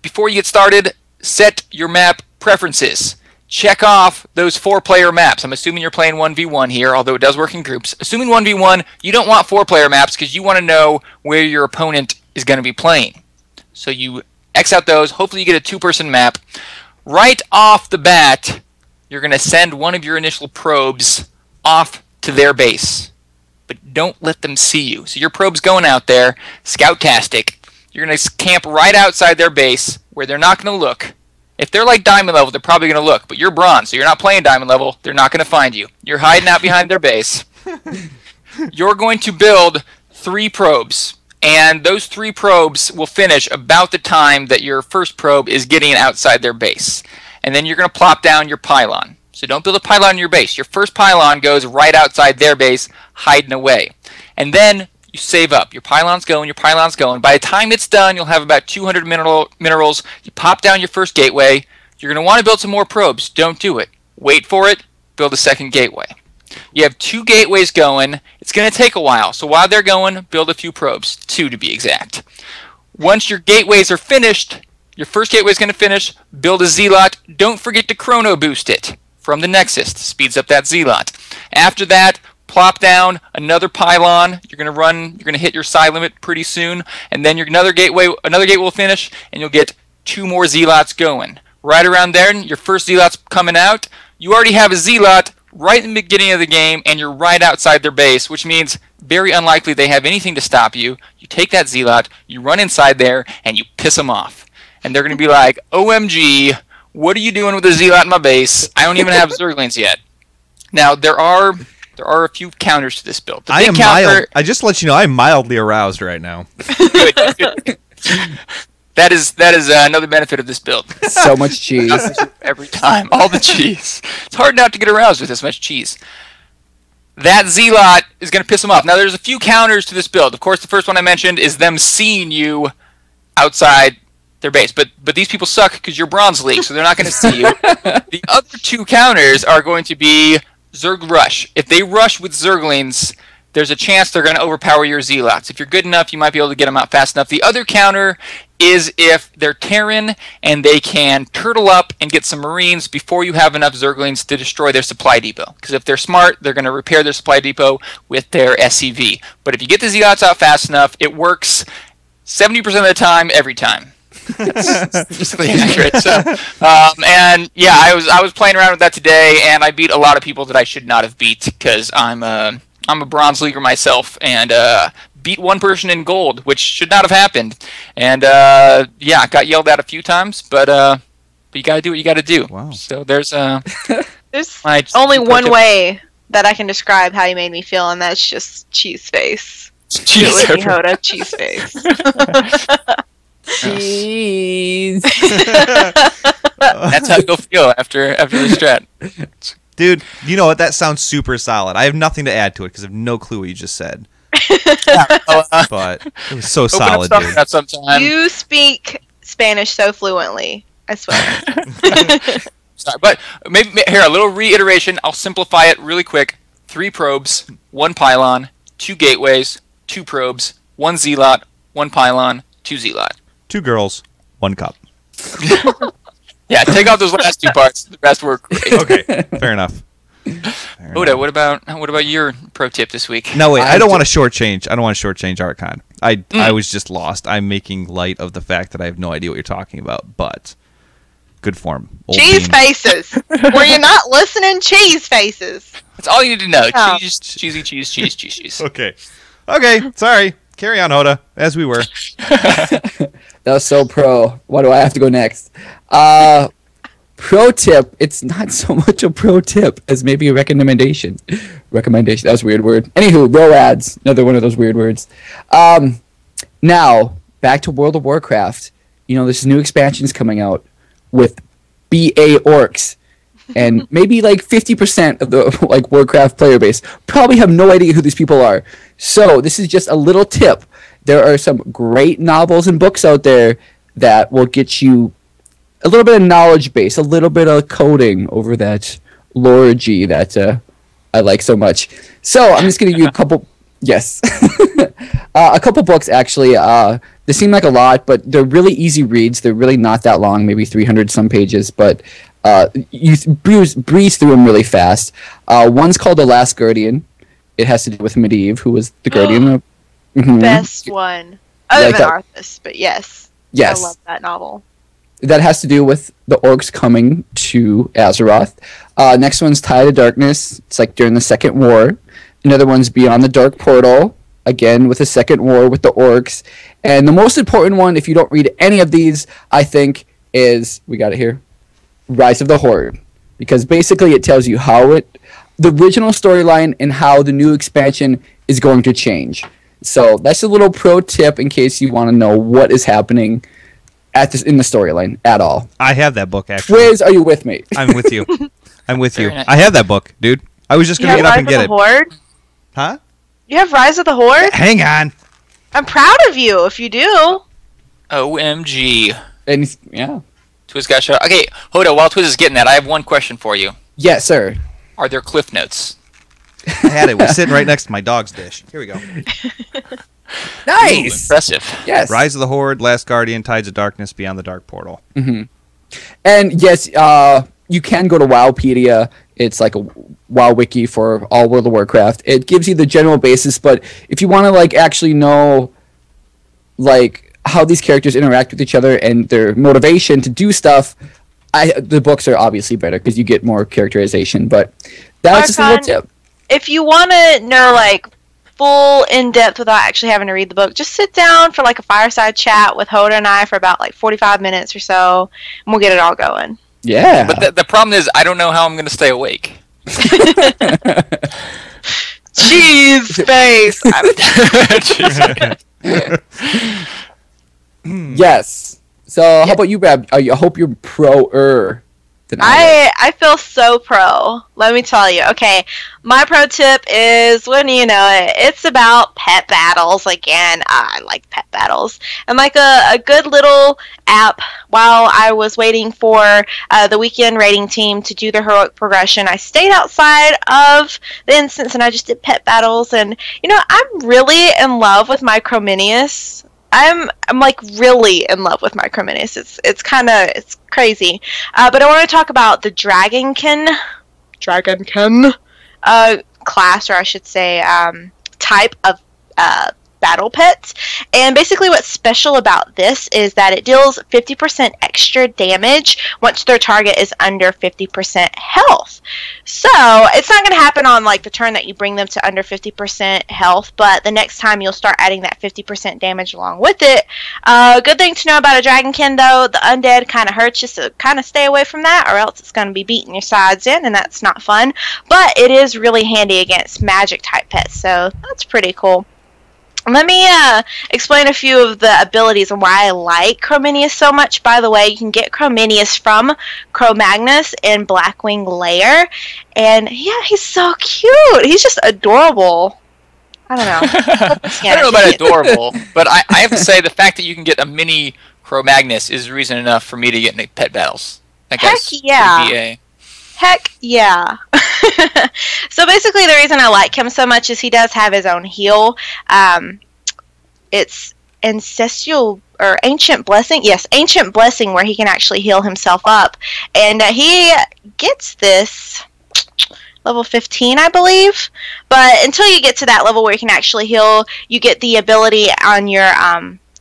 before you get started, set your map preferences. Check off those 4-player maps. I'm assuming you're playing 1v1 here, although it does work in groups. Assuming 1v1, you don't want 4-player maps because you want to know where your opponent is going to be playing. So you X out those. Hopefully you get a 2-person map. Right off the bat, you're going to send one of your initial probes off to their base. But don't let them see you. So your probe's going out there, scouttastic. You're going to camp right outside their base where they're not going to look. If they're like diamond level, they're probably going to look. But you're bronze, so you're not playing diamond level. They're not going to find you. You're hiding out behind their base. You're going to build 3 probes. And those 3 probes will finish about the time that your first probe is getting outside their base. And then you're going to plop down your pylon. So don't build a pylon in your base. Your first pylon goes right outside their base, hiding away. And then you save up. Your pylon's going, your pylon's going. By the time it's done, you'll have about 200 minerals. You pop down your first gateway. You're going to want to build some more probes. Don't do it. Wait for it. Build a second gateway. You have 2 gateways going. It's going to take a while. So while they're going, build a few probes. 2 to be exact. Once your gateways are finished, your first gateway is going to finish, build a zealot. Don't forget to chrono boost it from the Nexus. Speeds up that zealot. After that, plop down another pylon. You're going to hit your psi limit pretty soon. And then another gateway will finish, and you'll get 2 more zealots going. Right around there, your first zealot's coming out. You already have a zealot right in the beginning of the game, and you're right outside their base, which means very unlikely they have anything to stop you. You take that Zealot, you run inside there, and you piss them off. And they're going to be like, OMG, what are you doing with the Zealot in my base? I don't even have Zerglings yet. Now, there are a few counters to this build. The big counter, I just let you know I'm mildly aroused right now. good. That is another benefit of this build. So much cheese. Every time. All the cheese. It's hard not to get aroused with this much cheese. That Zealot is going to piss them off. Now, there's a few counters to this build. Of course, the first one I mentioned is them seeing you outside their base. But these people suck because you're Bronze League, so they're not going to see you. The other two counters are going to be Zerg Rush. If they rush with Zerglings, there's a chance they're going to overpower your Zealots. If you're good enough, you might be able to get them out fast enough. The other counter is if they're Terran and they can turtle up and get some Marines before you have enough Zerglings to destroy their supply depot. Because if they're smart, they're going to repair their supply depot with their SCV. But if you get the Zealots out fast enough, it works 70% of the time, every time. That's statistically accurate. So, and yeah, I was playing around with that today, and I beat a lot of people that I should not have beat because I'm a Bronze Leaguer myself, and beat one person in gold, which should not have happened. And yeah, got yelled at a few times, but you got to do what you got to do. Wow. So there's only one way that I can describe how you made me feel, and that's just cheese face. Cheese With me, Hoda, cheese face. Cheese. That's how you'll feel after the strat. Dude, you know what? That sounds super solid. I have nothing to add to it because I have no clue what you just said. But it was so solid, dude. Sometime. You speak Spanish so fluently. I swear. Sorry, but maybe here a little reiteration. I'll simplify it really quick. 3 probes, 1 pylon, 2 gateways, 2 probes, 1 zealot, 1 pylon, 2 zealot. 2 girls, 1 cup. Yeah, take out those last 2 parts. The rest work great. Okay, fair enough. Oda, what about your pro tip this week? No, wait, I don't want to shortchange. I don't want to shortchange Archon. I was just lost. I'm making light of the fact that I have no idea what you're talking about, but good form. Old cheese bean. faces. Were you not listening? Cheese faces. That's all you need to know. Oh. Cheese. Okay. Okay, sorry. Carry on, Oda, as we were. That was so pro. Why do I have to go next? Pro tip. It's not so much a pro tip as maybe a recommendation. Recommendation. That was a weird word. Anywho, ROADs. Another one of those weird words. Now, back to World of Warcraft. You know, this new expansion is coming out with BA orcs. And maybe like 50% of the like Warcraft player base probably have no idea who these people are. So this is just a little tip. There are some great novels and books out there that will get you a little bit of knowledge base, a little bit of coding over that loregy that I like so much. So I'm just going to give you a couple. Yes, a couple books actually. They seem like a lot, but they're really easy reads. They're really not that long, maybe 300 some pages, but you breeze through them really fast. One's called The Last Guardian. It has to do with Medivh, who was the guardian of... Best one. Other than Arthas, but yes. Yes. I love that novel. That has to do with the orcs coming to Azeroth. Next one's Tide of Darkness. It's like during the Second War. Another one's Beyond the Dark Portal. Again, with the Second War with the orcs. And the most important one, if you don't read any of these, I think, is... We got it here. Rise of the Horde. Because basically it tells you how the original storyline and how the new expansion is going to change. So that's a little pro tip in case you want to know what is happening in the storyline at all. I have that book, actually. Wiz, are you with me? I'm with you. I'm with you. Nice. I have that book, dude. I was just going to get up and get it. Horde? Huh? You have Rise of the Horde? Hang on. I'm proud of you if you do. OMG. And yeah. TwizzCast show. Okay, Hoda, while Twiz is getting that, I have one question for you. Yes, sir. Are there cliff notes? I had it. We're sitting right next to my dog's dish. Here we go. Nice. Ooh, impressive. Yes. Rise of the Horde, Last Guardian, Tides of Darkness, Beyond the Dark Portal. Mm-hmm. And yes, you can go to Wowpedia. It's like a WoW wiki for all World of Warcraft. It gives you the general basis, but if you want to like actually know like how these characters interact with each other and their motivation to do stuff, the books are obviously better because you get more characterization. But That's just a little Archon, tip. if you want to know like full in depth without actually having to read the book, just sit down for like a fireside chat with Hoda and I for about like 45 minutes or so, and we'll get it all going. Yeah. But the problem is, I don't know how I'm going to stay awake. Cheese face. Yes. So how about you, Rab? I hope you're pro-er than I feel so pro. Let me tell you. Okay, my pro tip is, when you know it, it's about pet battles again. I like pet battles. And like a good little app while I was waiting for the weekend rating team to do their heroic progression. I stayed outside of the instance and I just did pet battles. And you know, I'm really in love with Microminius. I'm like really in love with Microminius. It's crazy. But I want to talk about the Dragonkin class, or I should say type of battle pets. And basically what's special about this is that it deals 50% extra damage once their target is under 50% health. So it's not going to happen on like the turn that you bring them to under 50% health, but the next time you'll start adding that 50% damage along with it. Good thing to know about a Dragonkin though, the undead kind of hurts you, so kind of stay away from that, or else it's going to be beating your sides in, and that's not fun. But it is really handy against magic type pets, so that's pretty cool. Let me explain a few of the abilities and why I like Chrominius so much. By the way, you can get Chrominius from Cro-Magnus in Blackwing Lair. And yeah, he's so cute. He's just adorable. I don't know. I don't know about adorable, but I have to say the fact that you can get a mini Cro-Magnus is reason enough for me to get into pet battles. Heck yeah. Heck yeah. So basically the reason I like him so much is he does have his own heal. It's Ancestral or Ancient Blessing. Yes, Ancient Blessing, where he can actually heal himself up. And he gets this level 15, I believe. But until you get to that level where you can actually heal, you get the ability on your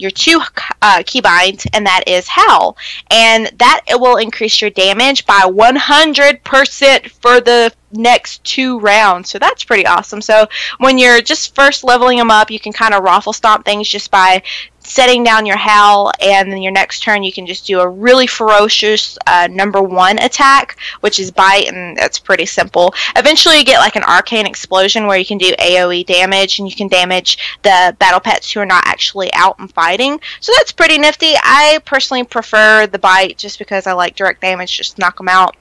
2 keybind, and that is Howl, and that it will increase your damage by 100% for the next 2 rounds. So that's pretty awesome. So when you're just first leveling them up, you can kind of raffle stomp things just by setting down your Howl, and then your next turn you can just do a really ferocious number 1 attack, which is Bite, and that's pretty simple. Eventually you get like an Arcane Explosion where you can do AoE damage, and you can damage the battle pets who are not actually out and fighting. So that's pretty nifty. I personally prefer the Bite just because I like direct damage, just knock them out.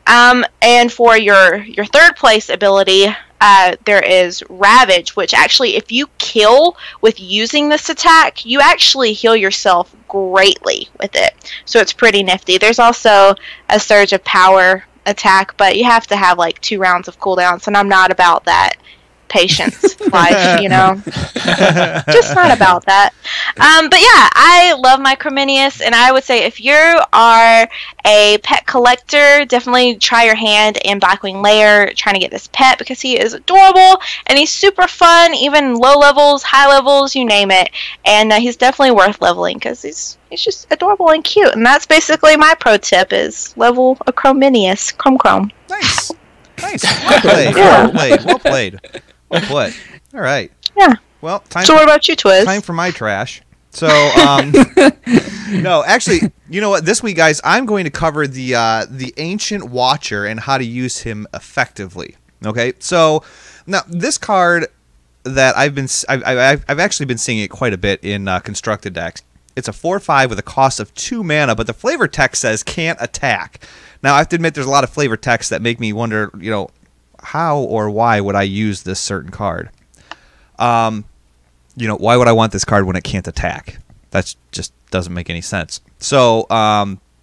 And for your third place ability, there is Ravage, which actually, if you kill with using this attack, you actually heal yourself greatly with it. So it's pretty nifty. There's also a Surge of Power attack, but you have to have like 2 rounds of cooldowns, and I'm not about that patience life, you know. Just not about that. But yeah, I love Microminius, and I would say if you are a pet collector, definitely try your hand in Blackwing Lair trying to get this pet, because he is adorable and he's super fun, even low levels, high levels, you name it. And he's definitely worth leveling because he's just adorable and cute. And that's basically my pro tip, is level a Chrominius. Chrome. Nice. Well played. Well played. Well played. Well played. All right. Yeah. Well, time. So what about you, Twiz? Time for my trash. So, no, actually, you know what? This week, guys, I'm going to cover the Ancient Watcher and how to use him effectively. Okay. So now this card that I've actually been seeing it quite a bit in constructed decks. It's a 4/5 with a cost of 2 mana, but the flavor text says can't attack. Now, I have to admit, there's a lot of flavor text that make me wonder, you know, how or why would I use this certain card? You know, why would I want this card when it can't attack? That just doesn't make any sense. So,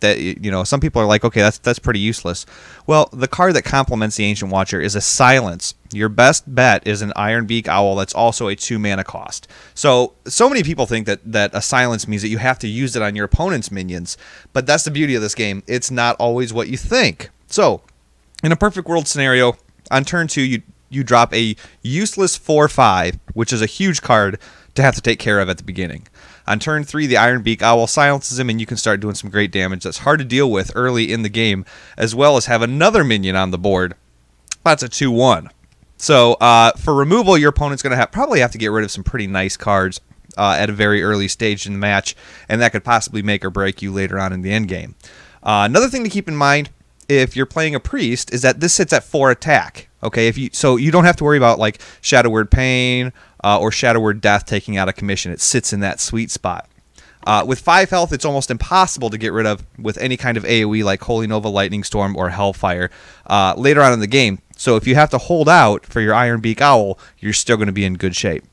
that, you know, some people are like, okay, that's pretty useless. Well, the card that complements the Ancient Watcher is a Silence. Your best bet is an Ironbeak Owl that's also a 2 mana cost. So many people think that a Silence means that you have to use it on your opponent's minions, but that's the beauty of this game. It's not always what you think. So, in a perfect world scenario, on turn 2, you drop a useless 4/5, which is a huge card to have to take care of at the beginning. On turn 3, the Ironbeak Owl silences him, and you can start doing some great damage that's hard to deal with early in the game, as well as have another minion on the board That's a 2/1. So for removal, your opponent's going to probably have to get rid of some pretty nice cards at a very early stage in the match, and that could possibly make or break you later on in the end game. Another thing to keep in mind if you're playing a priest is that this sits at 4 attack. Okay, so you don't have to worry about like Shadow Word Pain or Shadow Word Death taking out a commission. It sits in that sweet spot. With 5 health, it's almost impossible to get rid of with any kind of AoE like Holy Nova, Lightning Storm, or Hellfire later on in the game. So if you have to hold out for your Iron Beak Owl, you're still going to be in good shape.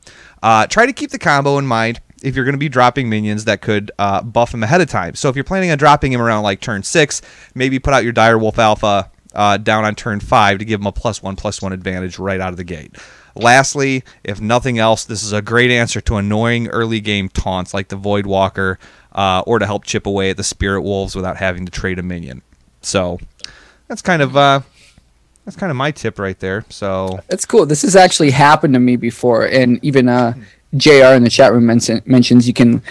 Try to keep the combo in mind if you're going to be dropping minions that could buff him ahead of time. So if you're planning on dropping him around like turn 6, maybe put out your Direwolf Alpha down on turn 5 to give him a +1/+1 advantage right out of the gate. Lastly, if nothing else, this is a great answer to annoying early game taunts like the Void Walker or to help chip away at the Spirit Wolves without having to trade a minion. So that's kind of my tip right there. So that's cool. This has actually happened to me before, and even JR in the chat room mentions you can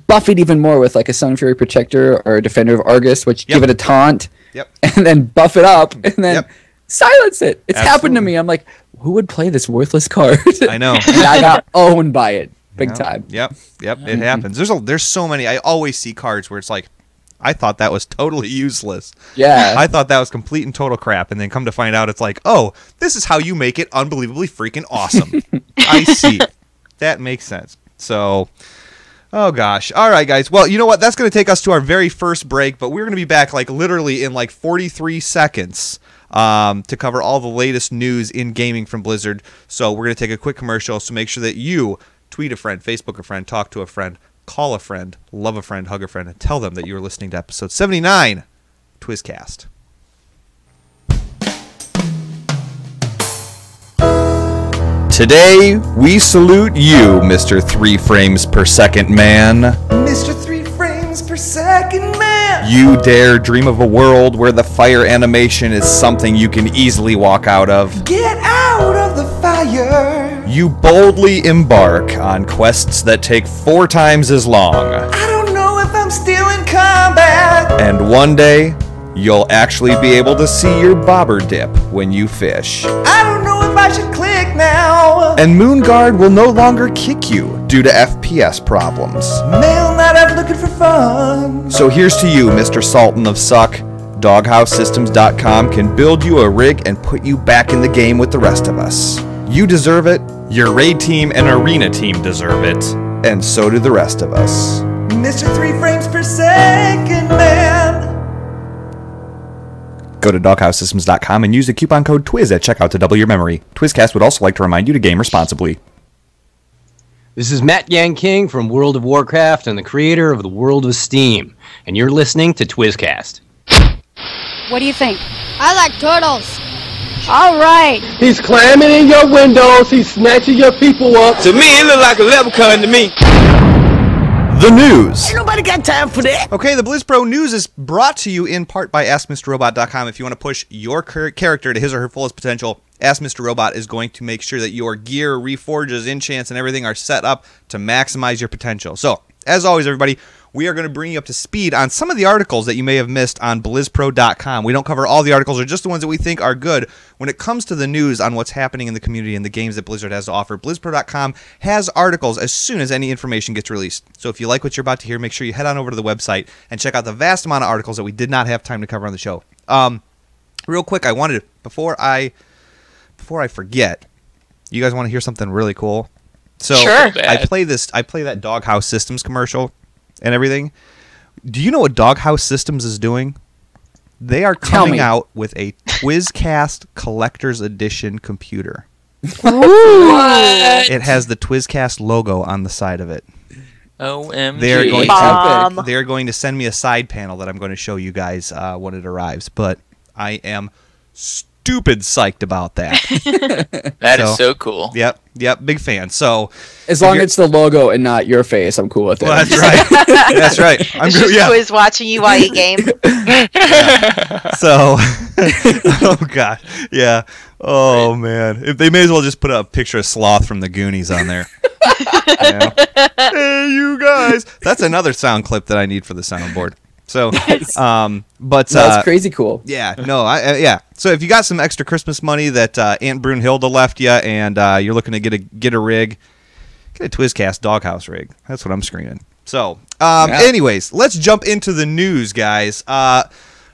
buff it even more with like a Sun Fury Protector or a Defender of Argus, which give it a taunt, and then buff it up, and then silence it. It's happened to me. I'm like, who would play this worthless card? I know. And I got owned by it big time. Yep. It happens. There's so many. I always see cards where it's like, I thought that was totally useless. Yeah. I thought that was complete and total crap, and then come to find out it's like, oh, this is how you make it unbelievably freaking awesome. I see. That makes sense. So, oh gosh. All right, guys. Well, you know what? That's going to take us to our very first break, but we're going to be back like literally in like 43 seconds to cover all the latest news in gaming from Blizzard. So we're going to take a quick commercial, so make sure that you tweet a friend, Facebook a friend, talk to a friend, call a friend, love a friend, hug a friend, and tell them that you're listening to episode 79, TwizzCast. Today, we salute you, Mr. 3 frames per second man. Mr. 3 frames per second man. You dare dream of a world where the fire animation is something you can easily walk out of. Get out of the fire. You boldly embark on quests that take 4 times as long. I don't know if I'm still in combat. And one day, you'll actually be able to see your bobber dip when you fish. I don't know if I should click now. And Moonguard will no longer kick you due to FPS problems. Mail not out looking for fun. So here's to you, Mr. Sultan of Suck. DoghouseSystems.com can build you a rig and put you back in the game with the rest of us. You deserve it, your raid team and arena team deserve it, and so do the rest of us. Mr. 3 frames per second man. Go to DoghouseSystems.com and use the coupon code TWIZ at checkout to double your memory. TwizzCast would also like to remind you to game responsibly. This is Matt Yang King from World of Warcraft and the creator of the World of Steam, and you're listening to TwizzCast. What do you think? I like turtles. All right. He's climbing in your windows. He's snatching your people up. To me, it look like a leprechaun to me. The news. Ain't nobody got time for that. Okay, the BlizzPro news is brought to you in part by AskMrRobot.com. If you want to push your character to his or her fullest potential, Ask Mr. Robot is going to make sure that your gear, reforges, enchants, and everything are set up to maximize your potential. So, as always, everybody, we are going to bring you up to speed on some of the articles that you may have missed on BlizzPro.com. We don't cover all the articles, or just the ones that we think are good. When it comes to the news on what's happening in the community and the games that Blizzard has to offer, BlizzPro.com has articles as soon as any information gets released. So if you like what you're about to hear, make sure you head on over to the website and check out the vast amount of articles that we did not have time to cover on the show. Real quick, I wanted to, before I forget, you guys want to hear something really cool? So sure. I play that Doghouse Systems commercial and everything. Do you know what Doghouse Systems is doing? They are coming out with a TwizzCast Collector's Edition computer. What? It has the TwizzCast logo on the side of it. OMG. They're going to send me a side panel that I'm going to show you guys when it arrives. But I am stupid psyched about that. That is so cool. Yep, big fan. So as long as it's the logo and not your face, I'm cool with it. Well, that's right. That's right. I'm just Quiz watching you while you game. Yeah. So, oh god, yeah. Oh man, if they may as well just put a picture of Sloth from the Goonies on there. You know? Hey, you guys. That's another sound clip that I need for the soundboard. So, Nice. but That's crazy cool. Yeah, no, yeah. So if you got some extra Christmas money that Aunt Brunhilde left you, and you're looking to get a rig, get a TwizzCast doghouse rig. That's what I'm screaming. So, anyways, let's jump into the news, guys.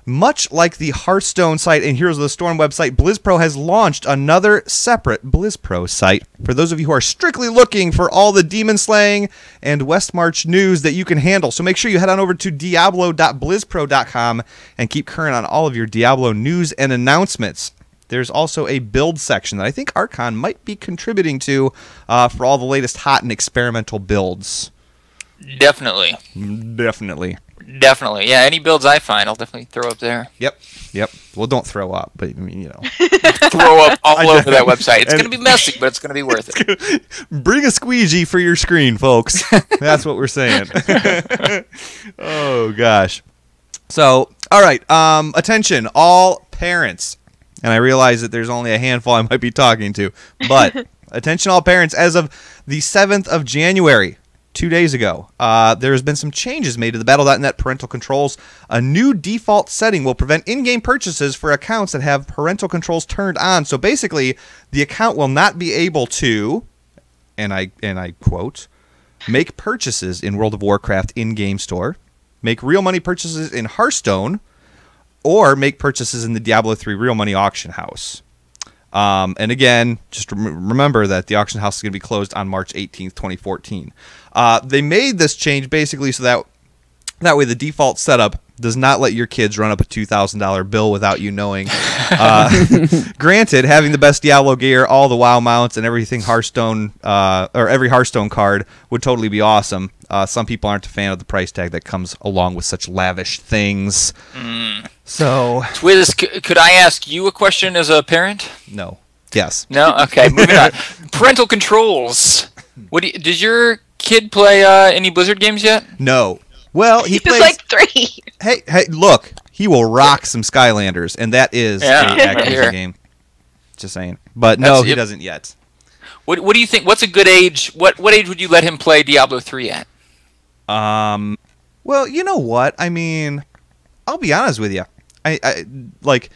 Much like the Hearthstone site and Heroes of the Storm website, BlizzPro has launched another separate BlizzPro site for those of you who are strictly looking for all the demon slaying and Westmarch news that you can handle. So make sure you head on over to diablo.blizzpro.com and keep current on all of your Diablo news and announcements. There's also a build section that I think Archon might be contributing to for all the latest hot and experimental builds. Definitely. Definitely. Yeah, any builds I find, I'll definitely throw up there. Yep. Well, don't throw up, but I mean, throw up all over that website. It's going to be messy, but it's going to be worth it. Bring a squeegee for your screen, folks. That's what we're saying. Oh, gosh. So, all right. Attention, all parents. And I realize that there's only a handful I might be talking to. But attention, all parents. As of the 7th of January, 2 days ago, there has been some changes made to the Battle.net parental controls. A new default setting will prevent in-game purchases for accounts that have parental controls turned on. So basically, the account will not be able to, and I quote, make purchases in World of Warcraft in-game store, make real money purchases in Hearthstone, or make purchases in the Diablo 3 real money auction house. And again, just remember that the auction house is going to be closed on March 18th, 2014. They made this change basically so that way the default setup does not let your kids run up a $2,000 bill without you knowing. Granted, having the best Diablo gear, all the WoW mounts, and everything Hearthstone, or every Hearthstone card would totally be awesome. Some people aren't a fan of the price tag that comes along with such lavish things. So, Twiz, could I ask you a question as a parent? No. Yes. No? Okay, moving on. Parental controls. Did your kid play any Blizzard games yet? No. Well, he plays like 3. Hey, look, he will rock some Skylanders, and that is a Activision game. Just saying. But no, he doesn't yet. What do you think? What's a good age? What age would you let him play Diablo 3 at? Well, you know what? I mean, I'll be honest with you. I like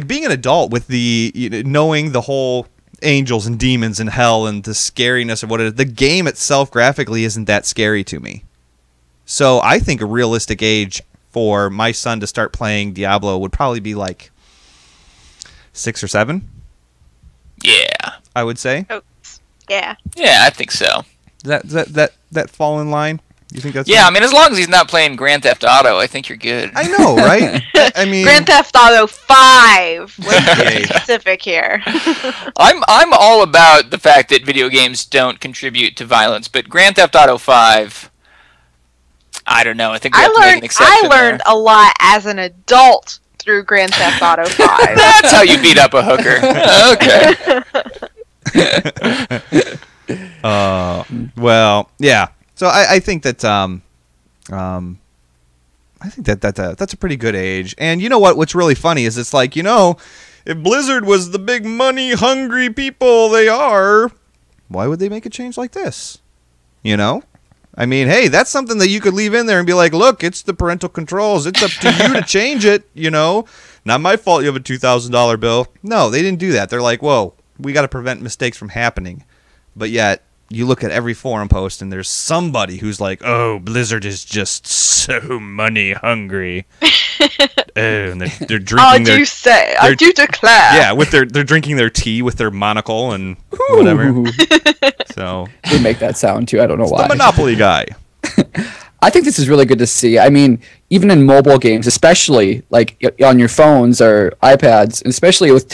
being an adult with the knowing the whole angels and demons and hell and the scariness of what it is. The game itself graphically isn't that scary to me. So I think a realistic age for my son to start playing Diablo would probably be like 6 or 7. Yeah, I would say. Oh, yeah. Yeah, I think so. That fall in line. You think that's right? I mean, as long as he's not playing Grand Theft Auto, I think you're good. I know, right? I mean, Grand Theft Auto 5. Let's be specific here. I'm all about the fact that video games don't contribute to violence, but Grand Theft Auto 5, I don't know. I think we have to make an exception. I learned a lot as an adult through Grand Theft Auto 5. That's how you beat up a hooker. Okay. Well, yeah. So I think that that's a pretty good age. And you know what? What's really funny is it's like, if Blizzard was the big money hungry people they are, why would they make a change like this? I mean, hey, that's something that you could leave in there and be like, look, it's the parental controls. It's up to you to change it. Not my fault you have a $2,000 bill. No, they didn't do that. They're like, whoa, we got to prevent mistakes from happening. But yet, you look at every forum post and there's somebody who's like, oh, Blizzard is just so money hungry. And they're drinking I do declare. Yeah, they're drinking their tea with their monocle and whatever. So they make that sound too. I don't know why. The Monopoly guy. I think this is really good to see. I mean, even in mobile games, especially like on your phones or iPads, and especially with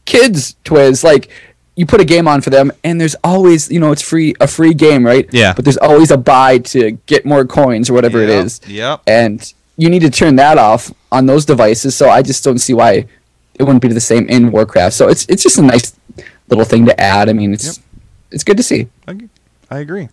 kids, Twiz, like you put a game on for them, and there's always, it's a free game, right? Yeah. But there's always a buy to get more coins or whatever it is. Yep. And you need to turn that off on those devices. So I just don't see why it wouldn't be the same in Warcraft. So it's just a nice little thing to add. I mean, it's good to see. I agree.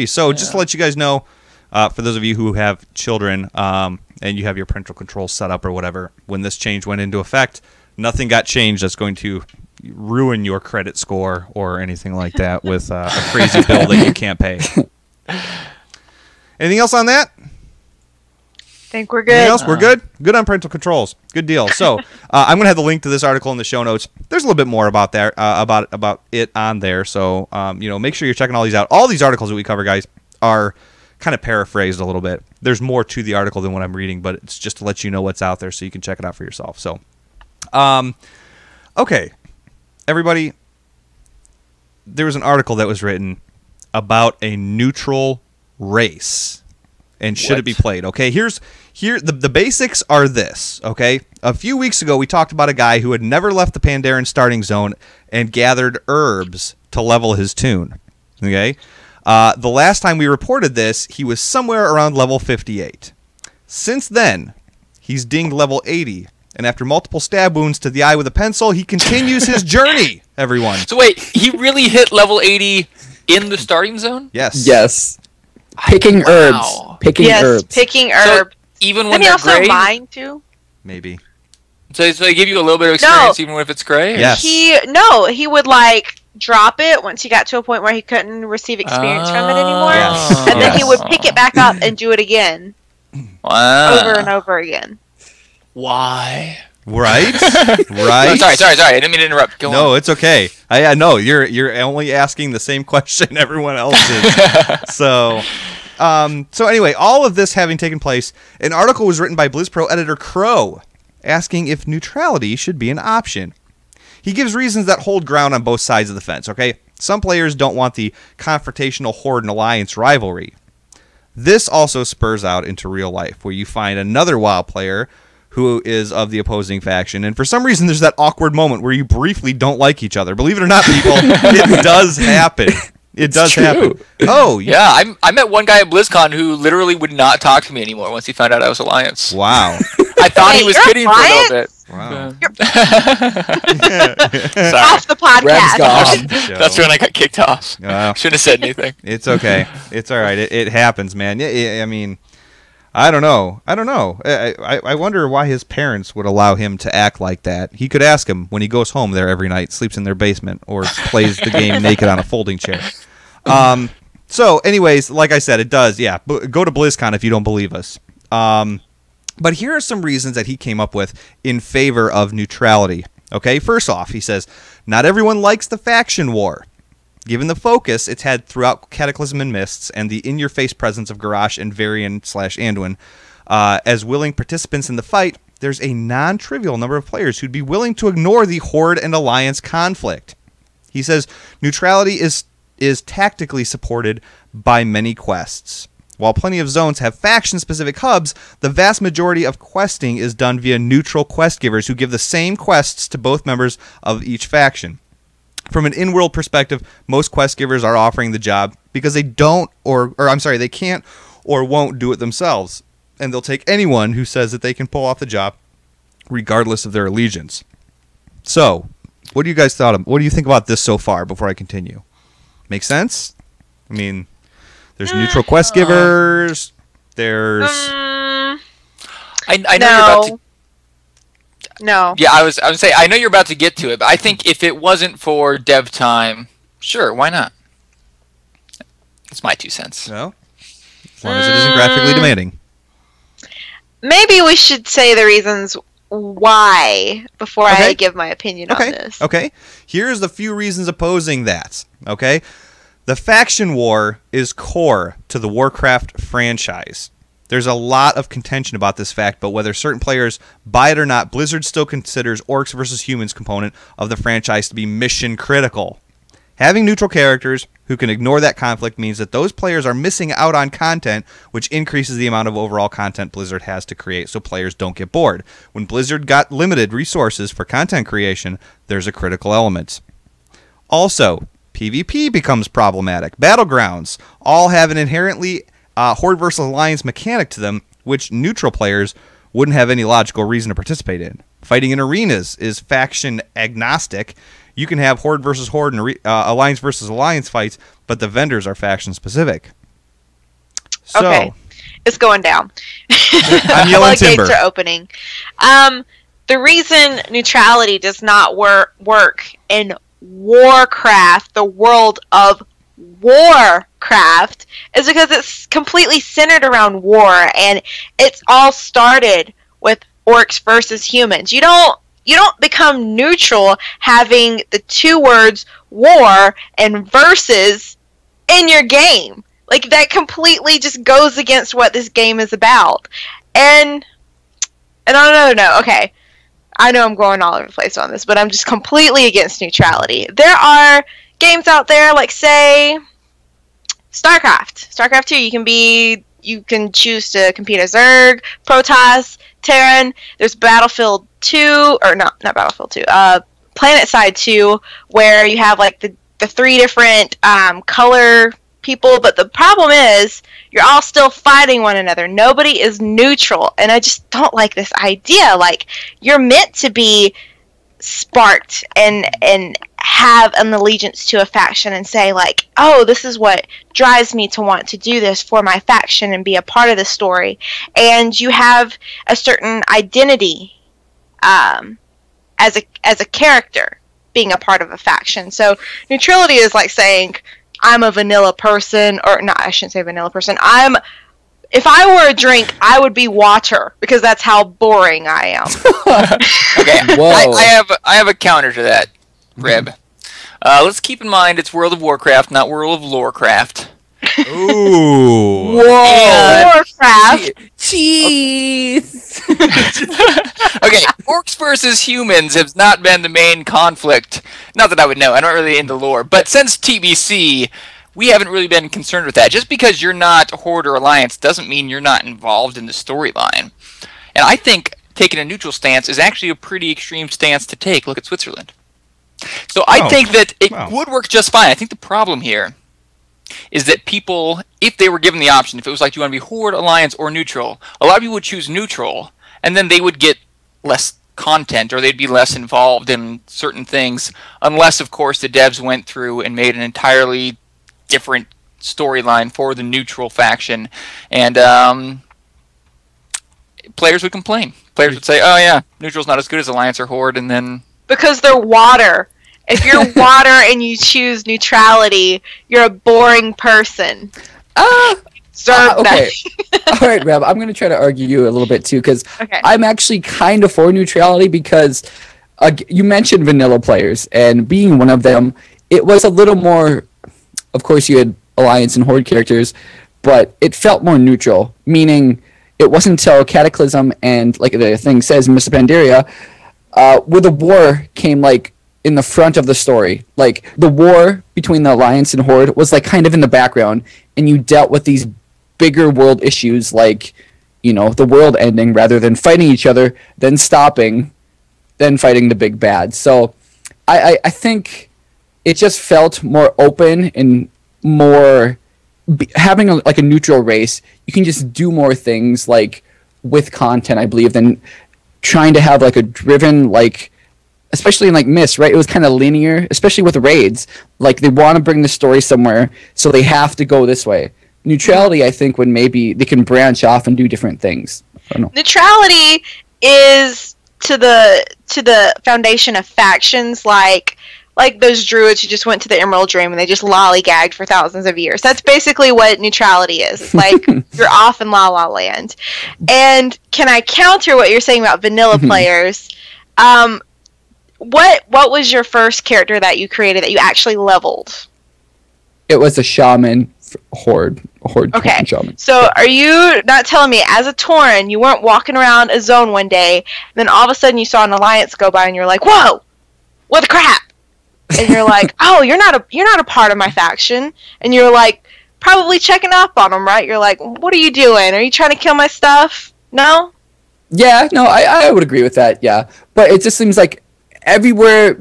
So just to let you guys know, for those of you who have children and you have your parental controls set up or whatever, when this change went into effect, nothing got changed that's going to ruin your credit score or anything like that with a crazy bill that you can't pay. Anything else on that? think we're good. Anything else? We're good? Good on parental controls. Good deal. So I'm going to have the link to this article in the show notes. There's a little bit more about that, about it on there. So, make sure you're checking all these out. All these articles that we cover, guys, are kind of paraphrased a little bit. There's more to the article than what I'm reading, but it's just to let you know what's out there so you can check it out for yourself. So, okay, everybody, there was an article that was written about a neutral race and should it be played. Okay, here the basics are this. Okay, a few weeks ago we talked about a guy who had never left the Pandaren starting zone and gathered herbs to level his tune. Okay, the last time we reported this, he was somewhere around level 58. Since then, he's dinged level 80, and after multiple stab wounds to the eye with a pencil, he continues his journey. Everyone. So wait, he really hit level 80 in the starting zone? Yes. Yes. Picking herbs. Picking herbs. Picking herb. So even when Didn't he they're also gray? mine too? Maybe. So they give you a little bit of experience even if it's gray? Yes. He would like drop it once he got to a point where he couldn't receive experience from it anymore. Yes. And then he would pick it back up and do it again. Wow. Over and over again. Why? Right? Right? Oh, sorry. I didn't mean to interrupt. Go on. No, it's okay. I know you're only asking the same question everyone else is. So anyway, all of this having taken place, an article was written by BlizzPro editor Crow asking if neutrality should be an option. He gives reasons that hold ground on both sides of the fence, okay? Some players don't want the confrontational Horde and Alliance rivalry. This also spurs out into real life, where you find another WoW player who is of the opposing faction, and for some reason there's that awkward moment where you briefly don't like each other. Believe it or not, people, it does happen. It does happen. Oh, yeah. I met one guy at BlizzCon who literally would not talk to me anymore once he found out I was Alliance. Wow. I thought he was kidding for a little bit. Wow. Off the podcast. That's when I got kicked off. Shouldn't have said anything. It's okay. It's all right. It happens, man. I mean, I don't know. I wonder why his parents would allow him to act like that. He could ask him when he goes home there every night, sleeps in their basement, or plays the game naked on a folding chair. So, anyways, like I said, it does. Yeah, go to BlizzCon if you don't believe us. But here are some reasons that he came up with in favor of neutrality. Okay, first off, he says, not everyone likes the faction war. Given the focus it's had throughout Cataclysm and Mists and the in-your-face presence of Garrosh and Varian/Anduin, as willing participants in the fight, there's a non-trivial number of players who'd be willing to ignore the Horde and Alliance conflict. He says neutrality is tactically supported by many quests. While plenty of zones have faction-specific hubs, the vast majority of questing is done via neutral quest givers who give the same quests to both members of each faction. From an in-world perspective, most quest givers are offering the job because they they can't or won't do it themselves, and they'll take anyone who says that they can pull off the job, regardless of their allegiance. So, what do you guys what do you think about this so far? Before I continue, make sense? I mean, there's neutral quest givers. There's I know you're about to. No. Yeah, I was say I know you're about to get to it, but I think if it wasn't for dev time, sure, why not? That's my 2 cents. No, as long as it isn't graphically demanding. Maybe we should say the reasons why before I give my opinion on this. Okay. Here's the few reasons opposing that. Okay. The faction war is core to the Warcraft franchise. There's a lot of contention about this fact, but whether certain players buy it or not, Blizzard still considers Orcs versus Humans component of the franchise to be mission critical. Having neutral characters who can ignore that conflict means that those players are missing out on content, which increases the amount of overall content Blizzard has to create so players don't get bored. When Blizzard got limited resources for content creation, there's a critical element. Also, PvP becomes problematic. Battlegrounds all have an inherently Horde versus Alliance mechanic to them, which neutral players wouldn't have any logical reason to participate in. Fighting in arenas is faction agnostic. You can have Horde versus Horde and Alliance versus Alliance fights, but the vendors are faction specific. So, okay, it's going down. I'm yelling timber. Gates are opening. The reason neutrality does not work in Warcraft, the world of Warcraft is because it's completely centered around war, and it's all started with orcs versus humans. You don't become neutral having the two words war and versus in your game. Like, that completely just goes against what this game is about. And on another note, okay, I know I'm going all over the place on this, but I'm just completely against neutrality. There are games out there, like, say, StarCraft. StarCraft 2, you can choose to compete as Zerg, Protoss, Terran. There's Battlefield 2, or not Battlefield 2, PlanetSide 2, where you have, like, the three different color people, but the problem is you're all still fighting one another. Nobody is neutral, and I just don't like this idea. Like, you're meant to be sparked and have an allegiance to a faction and say, like, oh, this is what drives me to want to do this for my faction and be a part of the story. And you have a certain identity as a character being a part of a faction. So neutrality is like saying, I'm a vanilla person, or not, I shouldn't say vanilla person. If I were a drink, I would be water, because that's how boring I am. Okay, I have a counter to that, Reb. Let's keep in mind it's World of Warcraft, not World of Lorecraft. Ooh. Whoa. Warcraft. Jeez. Okay, orcs versus humans has not been the main conflict. Not that I would know. I'm not really into lore. But since TBC, we haven't really been concerned with that. Just because you're not Horde or Alliance doesn't mean you're not involved in the storyline. And I think taking a neutral stance is actually a pretty extreme stance to take. Look at Switzerland. So I think that it would work just fine. I think the problem here is that people, if they were given the option, if it was like, do you want to be Horde, Alliance, or neutral, a lot of people would choose neutral, and then they would get less content, or they'd be less involved in certain things, unless, of course, the devs went through and made an entirely different storyline for the neutral faction, and players would complain. Players would say, oh yeah, neutral's not as good as Alliance or Horde, and then... Because they're water. If you're water and you choose neutrality, you're a boring person. Okay. All right, Reb, I'm going to try to argue you a little bit too, because I'm actually kind of for neutrality, because you mentioned vanilla players, and being one of them, it was a little more, of course you had Alliance and Horde characters, but it felt more neutral, meaning it wasn't until Cataclysm and, like the thing says, Mists of Pandaria, where the war came, like, in the front of the story. Like, the war between the Alliance and Horde was, like, kind of in the background, and you dealt with these bigger world issues, like, you know, the world ending, rather than fighting each other, then stopping, then fighting the big bad. So I think it just felt more open and more having a neutral race. You can just do more things, like, with content, I believe, than trying to have, like, a driven, like, especially in, like, Myst, right? It was kind of linear, especially with raids. Like, they want to bring the story somewhere, so they have to go this way. Neutrality, I think, when maybe they can branch off and do different things. I don't know. Neutrality is to the foundation of factions, like those druids who just went to the Emerald Dream and they just lollygagged for thousands of years. That's basically what neutrality is. It's like you're off in La La Land. And can I counter what you're saying about vanilla players? What was your first character that you created that you actually leveled? It was a shaman horde okay. Shaman. So are you not telling me, as a Tauren, you weren't walking around a zone one day, and then all of a sudden you saw an alliance go by and you're like, whoa, what the crap? And you're like, oh, you're not a part of my faction, and you're like probably checking up on them, right? You're like, what are you doing? Are you trying to kill my stuff? No? Yeah, no, I would agree with that, yeah. But it just seems like everywhere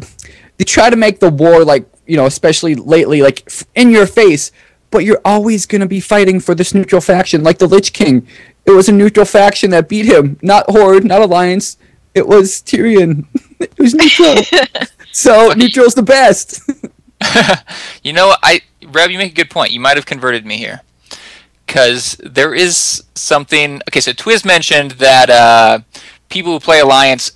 they try to make the war, like, you know, especially lately, like, in your face, but you're always going to be fighting for this neutral faction, like the Lich King. It was a neutral faction that beat him, not Horde, not Alliance. It was Tyrion. It was neutral. So, neutral's the best. You know, Reb, you make a good point. You might have converted me here. Because there is something... Okay, so Twiz mentioned that people who play Alliance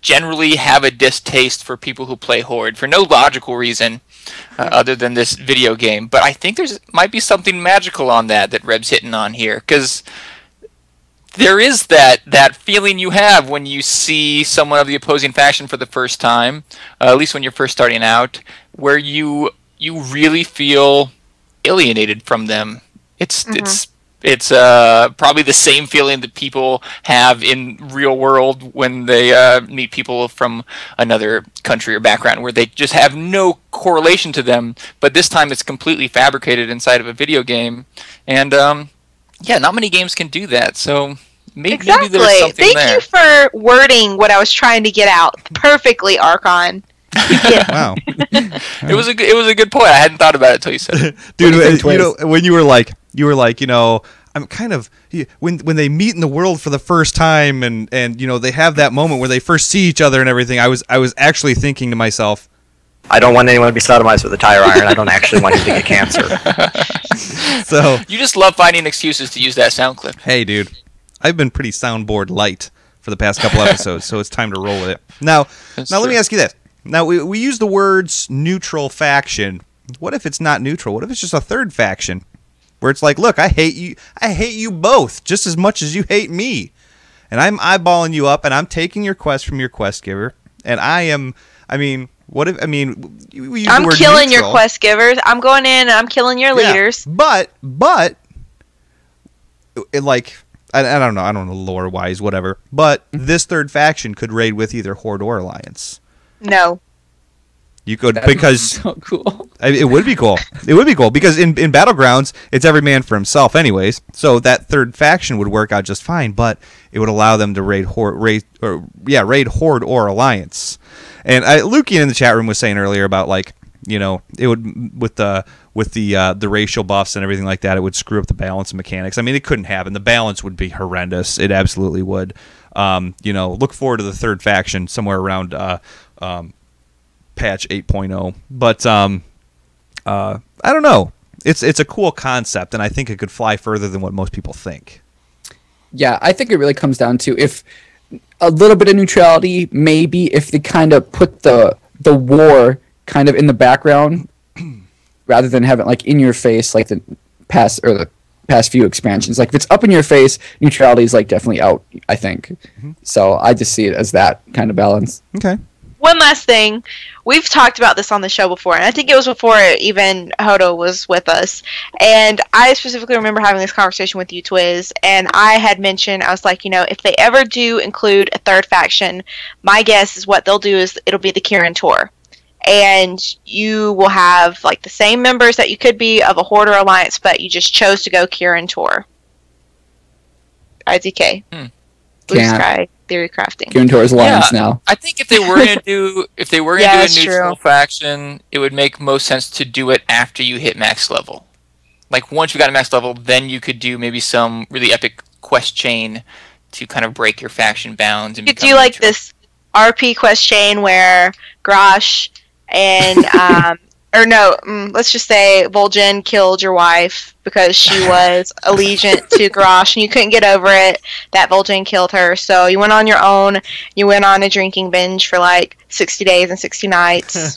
generally have a distaste for people who play Horde for no logical reason. other than this video game. But I think there's might be something magical on that Reb's hitting on here, because there is that feeling you have when you see someone of the opposing faction for the first time, at least when you're first starting out, where you really feel alienated from them. It's probably the same feeling that people have in real world when they meet people from another country or background, where they just have no correlation to them, but this time it's completely fabricated inside of a video game. And yeah, not many games can do that, so maybe there's something there. Thank you for wording what I was trying to get out perfectly, Archon. Wow. It was a good point. I hadn't thought about it until you said it. Dude, when you were like, I'm kind of, when they meet in the world for the first time and they have that moment where they first see each other and everything, I was actually thinking to myself, I don't want anyone to be sodomized with a tire iron. I don't actually want him to get cancer. So you just love finding excuses to use that sound clip. Hey, dude, I've been pretty soundboard light for the past couple episodes, so it's time to roll with it. Now let me ask you this. Now, we use the words neutral faction. What if it's not neutral? What if it's just a third faction? Where it's like, look, I hate you both just as much as you hate me. And I'm eyeballing you up, and I'm taking your quest from your quest giver. And I'm killing your quest givers. I'm going in and I'm killing your leaders. But, I don't know lore-wise, whatever. But this third faction could raid with either Horde or Alliance. No. You could, because so cool. It would be cool. It would be cool because in Battlegrounds it's every man for himself, anyways. So that third faction would work out just fine, but it would allow them to raid Horde or Alliance. And Lukian in the chat room was saying earlier about it would with the racial buffs and everything like that, it would screw up the balance of mechanics. I mean, it couldn't happen. The balance would be horrendous. It absolutely would. Look forward to the third faction somewhere around patch 8.0. But I don't know. It's a cool concept, and I think it could fly further than what most people think. Yeah, I think it really comes down to if a little bit of neutrality, maybe if they kind of put the war kind of in the background rather than have it in your face like the past few expansions. Like if it's up in your face, neutrality is definitely out, I think. Mm-hmm. So I just see it as that kind of balance. Okay. One last thing. We've talked about this on the show before, and I think it was before even Hodo was with us. And I specifically remember having this conversation with you, Twiz, and I had mentioned, I was like, if they ever do include a third faction, my guess is what they'll do is it'll be the Kirin Tor. And you will have the same members that you could be of a Horde or Alliance, but you just chose to go Kirin Tor. IDK. Blue Sky Theory Crafting. Kirin Tor is Alliance now. I think if they were going to do a neutral faction, it would make most sense to do it after you hit max level. Once you got to max level, then you could do maybe some really epic quest chain to kind of break your faction bounds. And you could do this RP quest chain where Grosh and let's just say Vol'jin killed your wife because she was allegiant to Grosh and you couldn't get over it that Vol'jin killed her. So you went on your own. You went on a drinking binge for 60 days and 60 nights.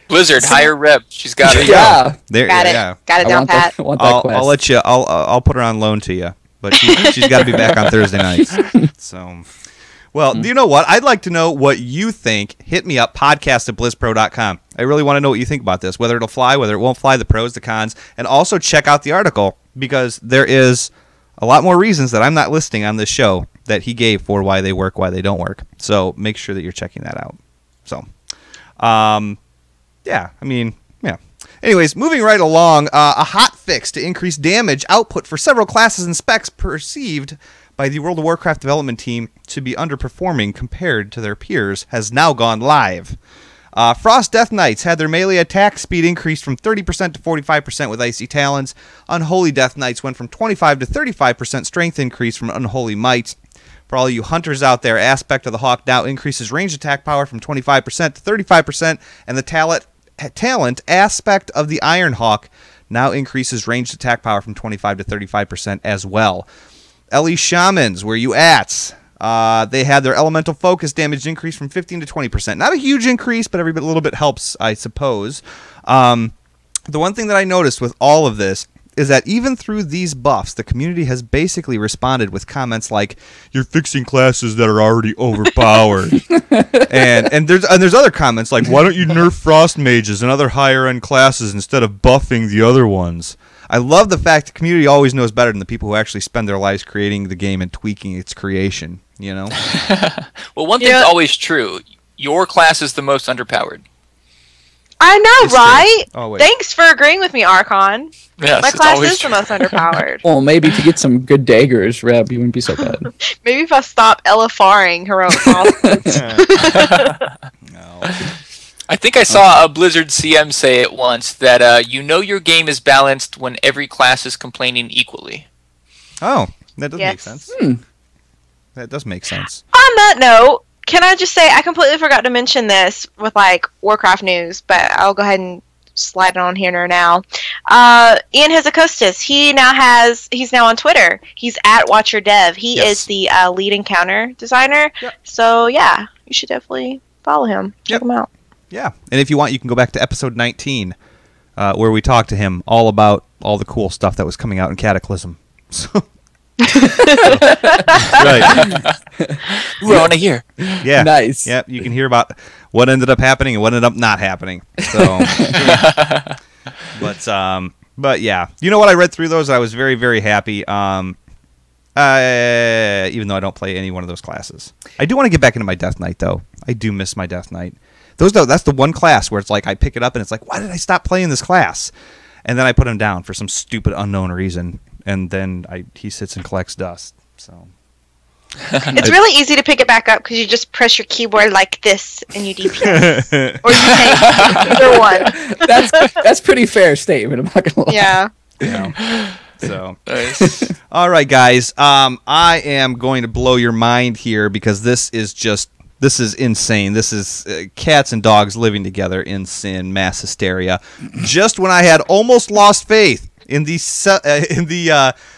Blizzard, hire Reb. She's got it. Yeah. Got it down pat. I'll let you. I'll put her on loan to you, but she's got to be back on Thursday nights. So. Well, do you know what? I'd like to know what you think. Hit me up, podcast@blizzpro.com. I really want to know what you think about this, whether it'll fly, whether it won't fly, the pros, the cons, and also check out the article because there is a lot more reasons that I'm not listing on this show that he gave for why they work, why they don't work. So make sure that you're checking that out. So, yeah. Anyways, moving right along, a hot fix to increase damage output for several classes and specs perceived by the World of Warcraft development team to be underperforming compared to their peers has now gone live. Frost Death Knights had their melee attack speed increased from 30% to 45% with Icy Talons. Unholy Death Knights went from 25 to 35% strength increase from Unholy Might. For all you hunters out there, Aspect of the Hawk now increases range attack power from 25% to 35%, and the talent Aspect of the Iron Hawk now increases ranged attack power from 25 to 35% as well. Ellie Shamans, where you at? They had their elemental focus damage increase from 15 to 20%. Not a huge increase, but every little bit helps, I suppose. The one thing that I noticed with all of this is that even through these buffs, the community has basically responded with comments like, "You're fixing classes that are already overpowered," and there's other comments like, "Why don't you nerf frost mages and other higher end classes instead of buffing the other ones?" I love the fact the community always knows better than the people who actually spend their lives creating the game and tweaking its creation. You know. Well, one thing's always true: your class is the most underpowered. I know, It's right? true. Oh, wait. Thanks for agreeing with me, Archon. Yes, My it's class always is true. the most underpowered. Well, maybe to get some good daggers, Reb, you wouldn't be so bad. Maybe if I stop LFRing heroic monsters. No. I think I saw a Blizzard CM say it once that you know your game is balanced when every class is complaining equally. Oh, that does make Yes. sense. That does make sense. On that note, can I just say I completely forgot to mention this with like Warcraft news, but I'll go ahead and slide it on here now. Ian Hezekostas, he's now on Twitter. He's at WatcherDev. He is the lead encounter designer. Yep. So yeah, you should definitely follow him. Check him out. Yeah, and if you want, you can go back to episode 19, where we talked to him all about all the cool stuff that was coming out in Cataclysm. So, right. We're on a year. Yeah. Nice. Yep. You can hear about what ended up happening and what ended up not happening. So, but yeah, you know what? I read through those. I was very, very happy. Even though I don't play any one of those classes, I do want to get back into my Death Knight though. I do miss my Death Knight. That's the one class where it's like I pick it up and it's like, why did I stop playing this class? And then I put him down for some stupid unknown reason, and then he sits and collects dust. So It's really easy to pick it back up because you just press your keyboard like this and you DPS. Or you tank, either one. That's pretty fair statement. I'm not gonna lie. Yeah. Yeah. So, all right, guys. I am going to blow your mind here because this is insane. This is cats and dogs living together in sin, mass hysteria. Just when I had almost lost faith in the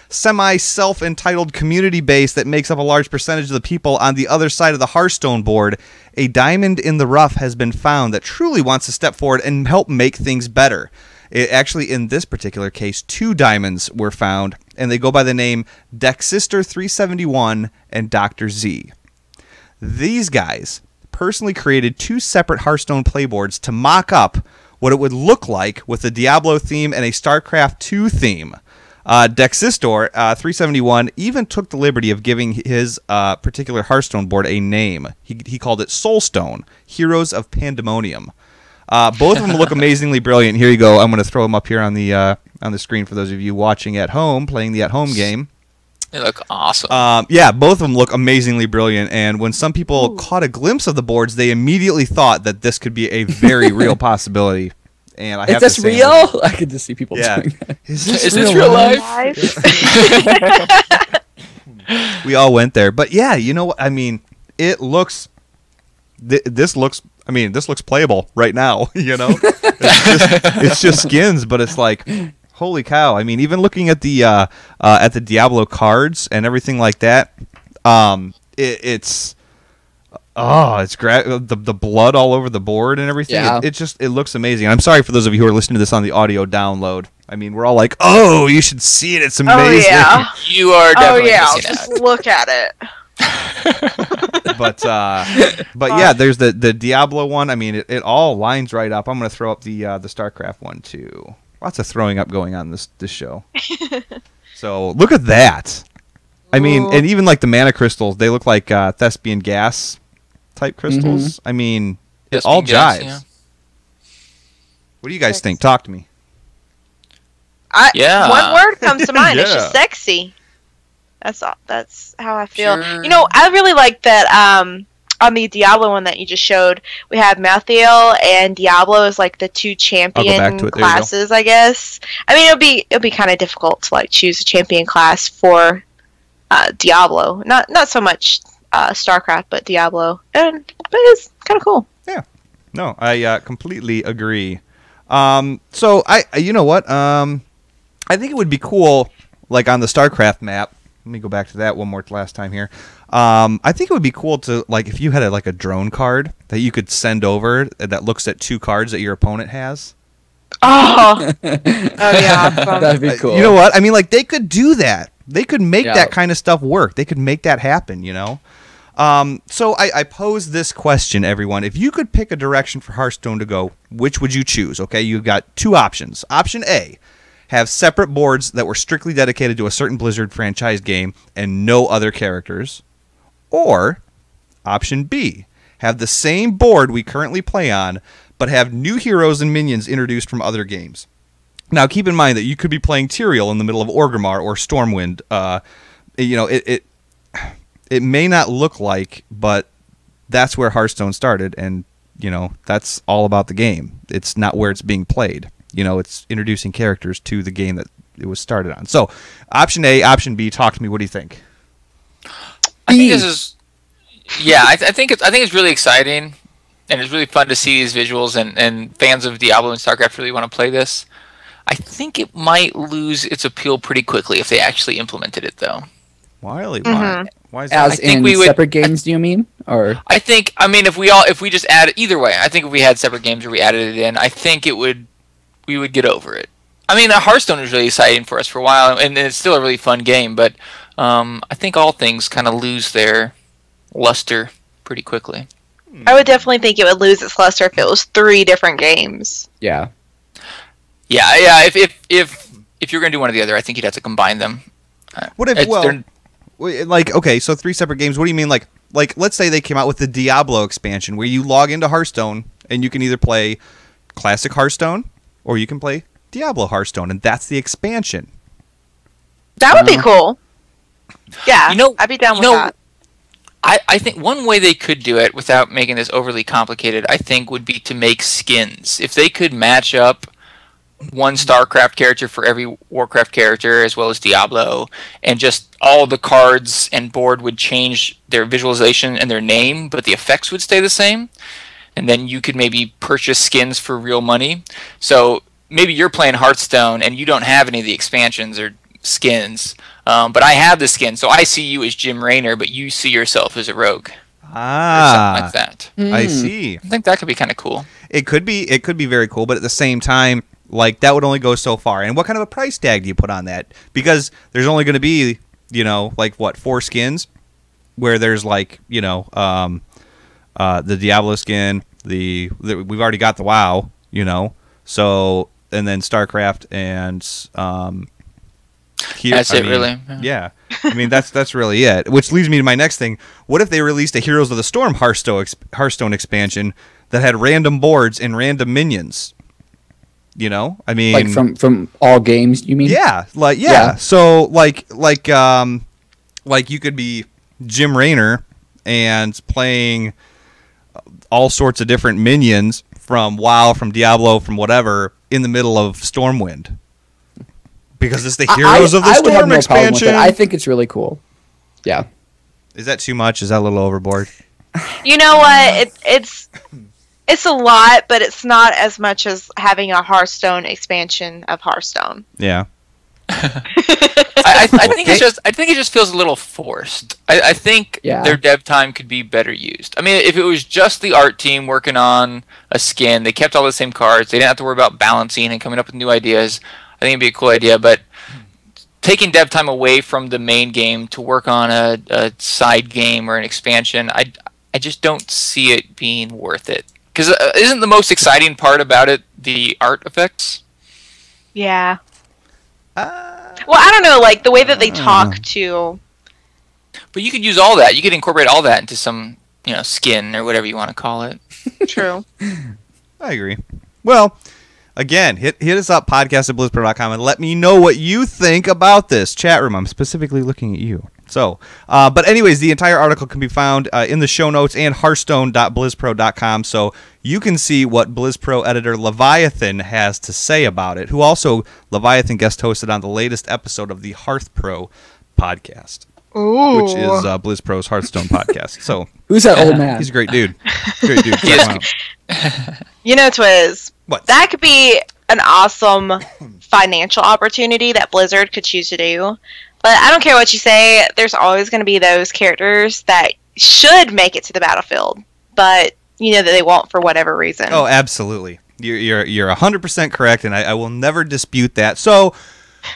semi-self-entitled community base that makes up a large percentage of the people on the other side of the Hearthstone board, a diamond in the rough has been found that truly wants to step forward and help make things better. Actually, in this particular case, 2 diamonds were found, and they go by the name Dexister371 and Dr. Z. These guys personally created 2 separate Hearthstone playboards to mock up what it would look like with a Diablo theme and a StarCraft 2 theme. Dexister 371 even took the liberty of giving his particular Hearthstone board a name. He called it Soulstone, Heroes of Pandemonium. Both of them look amazingly brilliant. Here you go. I'm going to throw them up here on the screen for those of you watching at home, playing the at-home game. They look awesome. Yeah, both of them look amazingly brilliant. And when some people caught a glimpse of the boards, they immediately thought that this could be a very real possibility. And I have Is this to say, real? I could just see people doing that. Is this real life? We all went there. But yeah, you know what? I mean, it looks... This looks playable right now, you know? It's just skins, but it's like... Holy cow! I mean, even looking at the Diablo cards and everything like that, it's the blood all over the board and everything. Yeah. It looks amazing. I'm sorry for those of you who are listening to this on the audio download. I mean, we're all like, oh, you should see it. It's amazing. Oh yeah. You are definitely missing just out. look at it. But yeah, there's the Diablo one. I mean, it all lines right up. I'm gonna throw up the StarCraft one too. Lots of throwing up going on this show. So look at that. I mean, and even like the mana crystals, they look like thespian gas type crystals. I mean, it all jives. Yeah. What do you guys think? Talk to me. Yeah. One word comes to mind. It's Yeah. just sexy. That's all. That's how I feel. Sure. You know, I really like that. On the Diablo one that you just showed, we have Malthael and Diablo as like the 2 champion classes, I guess. I mean, it'll be kind of difficult to like choose a champion class for Diablo. Not so much StarCraft, but Diablo. But it's kind of cool. Yeah. No, I completely agree. So you know what? I think it would be cool, like on the StarCraft map, Let me go back to that one more last time here. I think it would be cool to, like, if you had a drone card that you could send over that looks at 2 cards that your opponent has. Oh, yeah, that'd be cool. You know what? I mean, like, they could do that. They could make that kind of stuff work. They could make that happen, you know? So I pose this question, everyone. If you could pick a direction for Hearthstone to go, which would you choose? Okay, you've got 2 options. Option A, have separate boards that were strictly dedicated to a certain Blizzard franchise game and no other characters. Or, option B, have the same board we currently play on, but have new heroes and minions introduced from other games. Now, keep in mind that you could be playing Tyrael in the middle of Orgrimmar or Stormwind. You know, it may not look like, but that's where Hearthstone started, and, you know, that's all about the game. It's not where it's being played. You know, it's introducing characters to the game that it was started on. So, option A, option B, talk to me. What do you think? I think this is, yeah, I think it's really exciting, and it's really fun to see these visuals, and fans of Diablo and StarCraft really want to play this. I think it might lose its appeal pretty quickly if they actually implemented it, though. Why? Why is that? As in separate games, do you mean? Or I mean, if we just add either way, I think if we had separate games where we added it in, I think we would get over it. I mean, Hearthstone was really exciting for us for a while, and it's still a really fun game, but I think all things kind of lose their luster pretty quickly. I would definitely think it would lose its luster if it was 3 different games. Yeah. Yeah. If you're going to do one or the other, I think you'd have to combine them. What if, okay, so 3 separate games. What do you mean, like, let's say they came out with the Diablo expansion where you log into Hearthstone and you can either play classic Hearthstone or you can play Diablo Hearthstone, and that's the expansion. That would be cool. Yeah, I'd be down with that. I think one way they could do it without making this overly complicated, I think, would be to make skins. If they could match up one StarCraft character for every Warcraft character, as well as Diablo, and just all the cards and board would change their visualization and their name, but the effects would stay the same. And then you could maybe purchase skins for real money. So maybe you're playing Hearthstone and you don't have any of the expansions or skins, but I have the skin, so I see you as Jim Raynor, but you see yourself as a rogue. Or something like that. I see. I think that could be kind of cool. It could be very cool, but at the same time, like, that would only go so far. And what kind of a price tag do you put on that? Because there's only going to be, you know, like, what, 4 skins? Where there's, like, you know, the Diablo skin, we've already got the WoW, you know, so, and then StarCraft and that's it, really. Yeah. I mean, that's really it. Which leads me to my next thing. What if they released a Heroes of the Storm Hearthstone expansion that had random boards and random minions? You know, I mean, like from all games, you mean? Yeah, like yeah. So like you could be Jim Raynor and playing all sorts of different minions from WoW, from Diablo, from whatever in the middle of Stormwind. Because it's the Heroes of the Storm Storm expansion. I think it's really cool. Yeah. Is that too much? Is that a little overboard? You know what? It's a lot, but it's not as much as having a Hearthstone expansion of Hearthstone. Yeah. I think it just feels a little forced. I think their dev time could be better used. I mean, if it was just the art team working on a skin, they kept all the same cards, they didn't have to worry about balancing and coming up with new ideas, I think it'd be a cool idea. But taking dev time away from the main game to work on a side game or an expansion, I just don't see it being worth it. Because isn't the most exciting part about it the art effects? Yeah. Well, I don't know, like the way that they talk to. But you could use all that. You could incorporate all that into some, you know, skin or whatever you want to call it. True. I agree. Well, again, hit us up, podcast@blizzpro.com, and let me know what you think about this. Chat room, I'm specifically looking at you. So, but anyways, the entire article can be found in the show notes and hearthstone.blizzpro.com, so you can see what BlizzPro editor Leviathan has to say about it, who also, Leviathan guest hosted on the latest episode of the HearthPro podcast, which is BlizzPro's Hearthstone podcast. So, who's that old man? He's a great dude. Great dude. Check him out. You know, Twiz, what? That could be an awesome financial opportunity that Blizzard could choose to do. But I don't care what you say, there's always going to be those characters that should make it to the battlefield, but you know that they won't for whatever reason. Oh, absolutely. You're 100% correct, and I will never dispute that. So,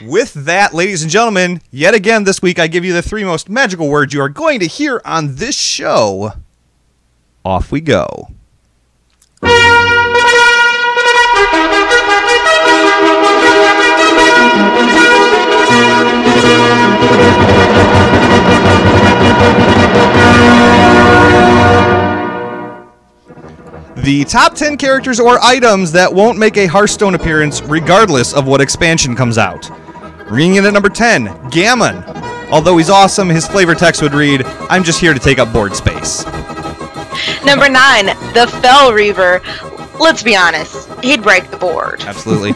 with that, ladies and gentlemen, yet again this week I give you the 3 most magical words you are going to hear on this show. Off we go. The top 10 characters or items that won't make a Hearthstone appearance regardless of what expansion comes out. Ringing in at number 10, Gammon. Although he's awesome, his flavor text would read, "I'm just here to take up board space." Number 9, the Fell Reaver. Let's be honest, he'd break the board. Absolutely.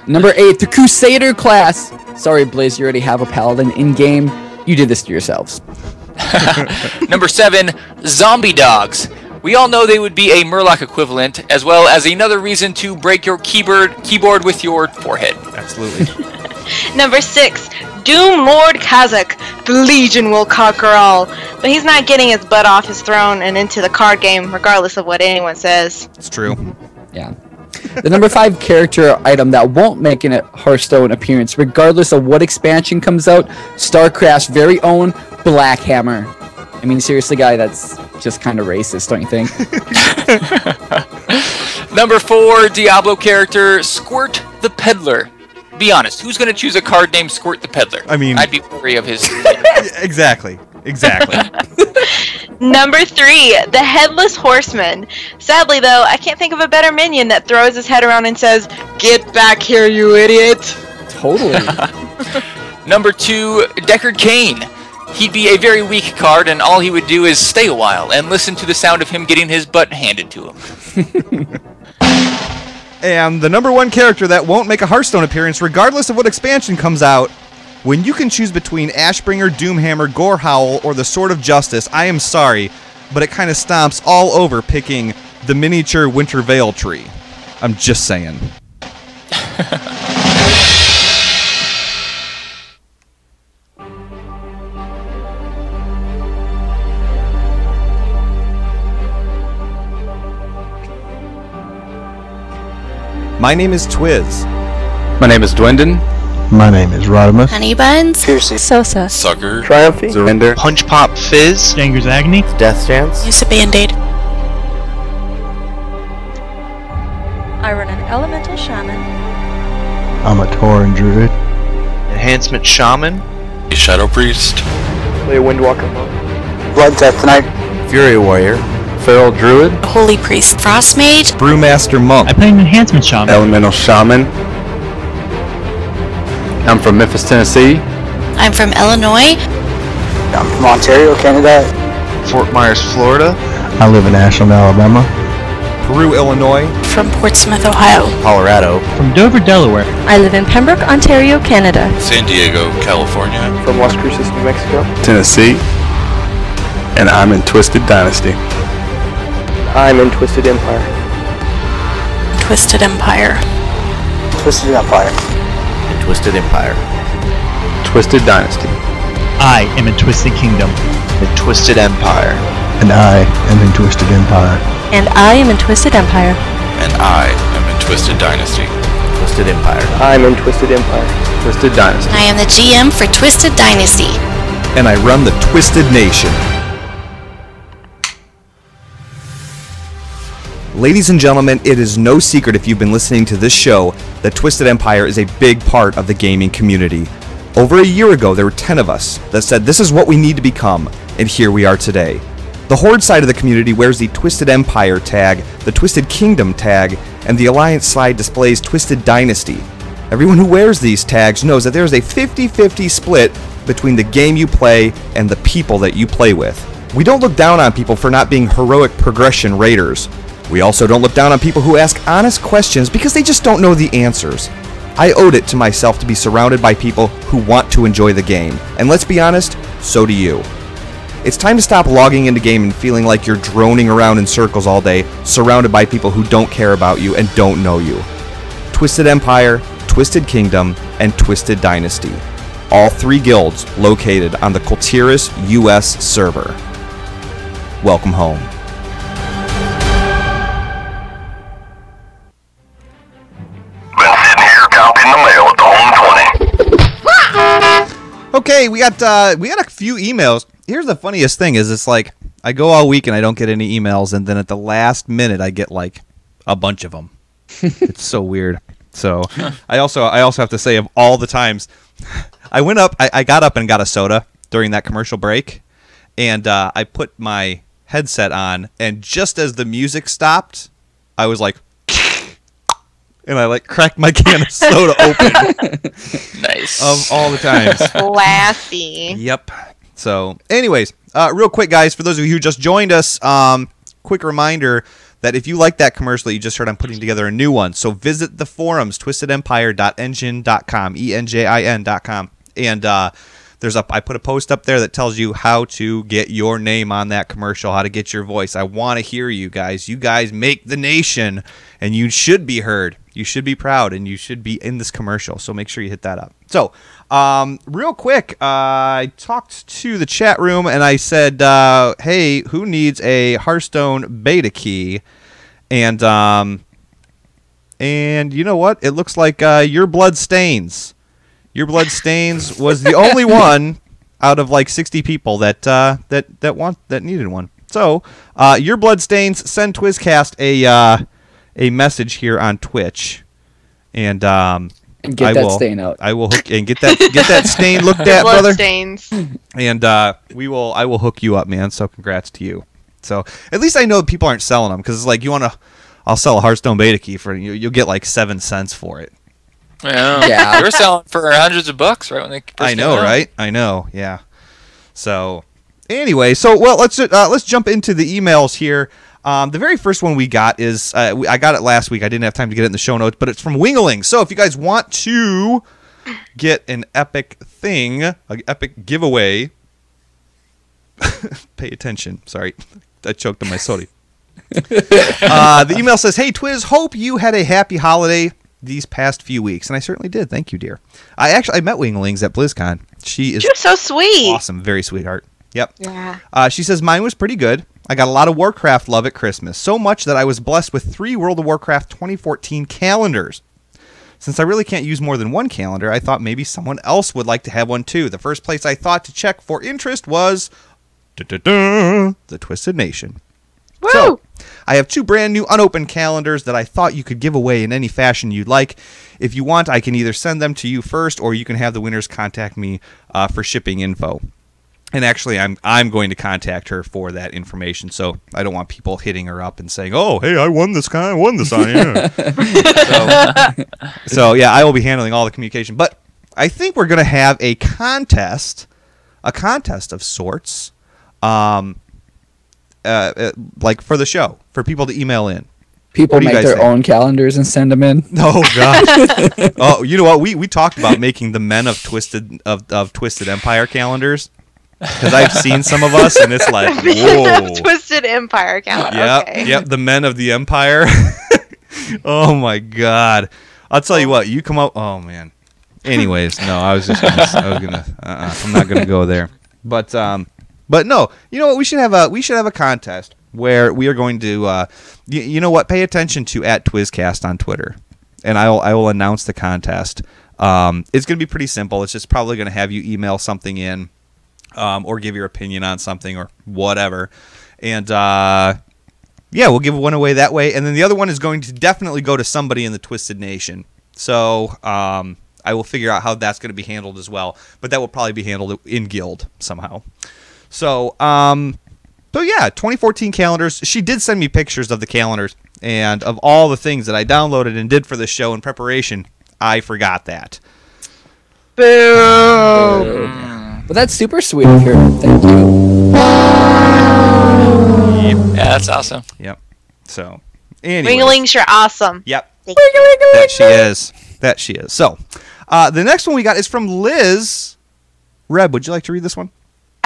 Number 8, the Crusader class. Sorry, Blaze, you already have a paladin in-game. You did this to yourselves. Number 7, zombie dogs. We all know they would be a Murloc equivalent, as well as another reason to break your keyboard with your forehead. Absolutely. Number 6, Doom Lord Kazakh. The Legion will conquer all. But he's not getting his butt off his throne and into the card game, regardless of what anyone says. It's true. Yeah. The number 5 character item that won't make a Hearthstone appearance, regardless of what expansion comes out, StarCraft's very own Black Hammer. I mean, seriously, guy, that's just kind of racist, don't you think? Number 4, Diablo character, Squirt the Peddler. Be honest, who's going to choose a card named Squirt the Peddler? I mean, I'd be wary of his... Exactly. Number 3, the Headless Horseman. Sadly, though, I can't think of a better minion that throws his head around and says, "Get back here, you idiot." Totally. Number 2, Deckard Cain. He'd be a very weak card, and all he would do is stay a while and listen to the sound of him getting his butt handed to him. And the number 1 character that won't make a Hearthstone appearance, regardless of what expansion comes out, when you can choose between Ashbringer, Doomhammer, Gorehowl, or the Sword of Justice, I am sorry, but it kind of stomps all over picking the miniature Winter Veil tree. I'm just saying. My name is Twiz. My name is Dwendon. My name is Rodimus. Honey Buns. Piercy. Sosa. Sucker. Triumphy. Surrender. Punch Pop Fizz. Danger's Agony. Death Stance. Use a Band-Aid. I run an Elemental Shaman. I'm a Tauren Druid. Enhancement Shaman. Shadow Priest. Play a Windwalker monk. Blood Death Knight. Fury Warrior. Feral Druid. Holy Priest. Frost Mage. Brewmaster Monk. I play an Enhancement Shaman. Elemental Shaman. I'm from Memphis, Tennessee. I'm from Illinois. I'm from Ontario, Canada. Fort Myers, Florida. I live in Ashland, Alabama. Peru, Illinois. From Portsmouth, Ohio. Colorado. From Dover, Delaware. I live in Pembroke, Ontario, Canada. San Diego, California. From Las Cruces, New Mexico. Tennessee. And I'm in Twisted Dynasty. I'm in Twisted Empire. Twisted Empire. Twisted Empire. And Twisted Empire. Twisted Dynasty. I am in Twisted Kingdom. The Twisted Empire. And I am in Twisted Empire. And I am in Twisted Empire. And I am in Twisted Dynasty. Twisted Empire. I'm in Twisted Empire. Twisted Dynasty. I am the GM for Twisted Dynasty. And I run the Twisted Nation. Ladies and gentlemen, it is no secret if you've been listening to this show that Twisted Empire is a big part of the gaming community. Over a year ago, there were 10 of us that said this is what we need to become, and here we are today. The Horde side of the community wears the Twisted Empire tag, the Twisted Kingdom tag, and the Alliance side displays Twisted Dynasty. Everyone who wears these tags knows that there is a 50-50 split between the game you play and the people that you play with. We don't look down on people for not being heroic progression raiders. We also don't look down on people who ask honest questions because they just don't know the answers. I owed it to myself to be surrounded by people who want to enjoy the game. And let's be honest, so do you. It's time to stop logging into game and feeling like you're droning around in circles all day, surrounded by people who don't care about you and don't know you. Twisted Empire, Twisted Kingdom, and Twisted Dynasty. All 3 guilds located on the Kultiris US server. Welcome home. Been sitting here counting the mail at the home 20. Okay, we got a few emails. Here's the funniest thing is it's like I go all week and I don't get any emails, and then at the last minute I get like a bunch of them. It's so weird. So I also have to say, of all the times I got up and got a soda during that commercial break, and I put my headset on, and just as the music stopped, I was like, and I like cracked my can of soda open. Nice. Of all the times. Classy. Yep. So, anyways, real quick, guys, for those of you who just joined us, quick reminder that if you like that commercial that you just heard, I'm putting together a new one. So visit the forums, twistedempire.engine.com, ENJIN.com, and I put a post up there that tells you how to get your name on that commercial, how to get your voice. I want to hear you guys. You guys make the nation, and you should be heard. You should be proud, and you should be in this commercial. So make sure you hit that up. So, real quick, I talked to the chat room, and I said, hey, who needs a Hearthstone beta key? And you know what? It looks like Your Blood Stains. Your Blood Stains was the only one out of like 60 people that needed one. So, Your Blood Stains, send TwizzCast a message here on Twitch, and get that stain out. I will hook and get that stain looked at, blood brother. Stains. And I will hook you up, man. So congrats to you. So at least I know people aren't selling them, because it's like I'll sell a Hearthstone beta key for you. You'll get like 7 cents for it. Yeah, they were selling for hundreds of bucks, right? When they first I know, came out. right? I know, yeah. So anyway, let's jump into the emails here. The very first one we got is I got it last week. I didn't have time to get it in the show notes, but it's from Wingeling. So if you guys want to get an epic thing, an epic giveaway, pay attention. Sorry, I choked on my soda. The email says, "Hey Twiz, hope you had a happy holiday these past few weeks," and I certainly did. Thank you, dear. I met Wingelings at BlizzCon. She is so sweet. Awesome, very sweetheart. Yep. Yeah. She says, mine was pretty good. I got a lot of Warcraft love at Christmas, so much that I was blessed with 3 World of Warcraft 2014 calendars. Since I really can't use more than one calendar, I thought maybe someone else would like to have one too. The first place I thought to check for interest was the Twisted Nation. Woo! So, I have 2 brand new unopened calendars that I thought you could give away in any fashion you'd like. If you want, I can either send them to you first, or you can have the winners contact me for shipping info. And actually, I'm going to contact her for that information, so I don't want people hitting her up and saying, "Oh, hey, I won this on you." So yeah, I will be handling all the communication. But I think we're going to have a contest of sorts, like for the show, for people to email in. People make their own calendars and send them in. Oh gosh! Oh, you know what? We talked about making the men of Twisted Empire calendars. Because I've seen some of us, and it's like, whoa. Twisted Empire calendar. Yep, Okay. yep, the men of the Empire. Oh my God! I'll tell you what, you come up. Oh man. Anyways, no, I'm not gonna go there. But no, you know what? We should have a contest where we are going to, you know what? Pay attention to @TwizzCast on Twitter, and I will announce the contest. It's gonna be pretty simple. It's just probably gonna have you email something in. Or give your opinion on something or whatever. And, yeah, we'll give one away that way. And then the other one is going to definitely go to somebody in the Twisted Nation. So I will figure out how that's going to be handled as well. But that will probably be handled in Guild somehow. So, yeah, 2014 calendars. She did send me pictures of the calendars. And of all the things that I downloaded and did for the show in preparation, I forgot that. Boom. Well, that's super sweet of her. Thank you. Yeah, that's awesome. Yep. So, anyway. Wingelings, you're awesome. Yep. That she is. So, the next one we got is from Liz. Reb, would you like to read this one?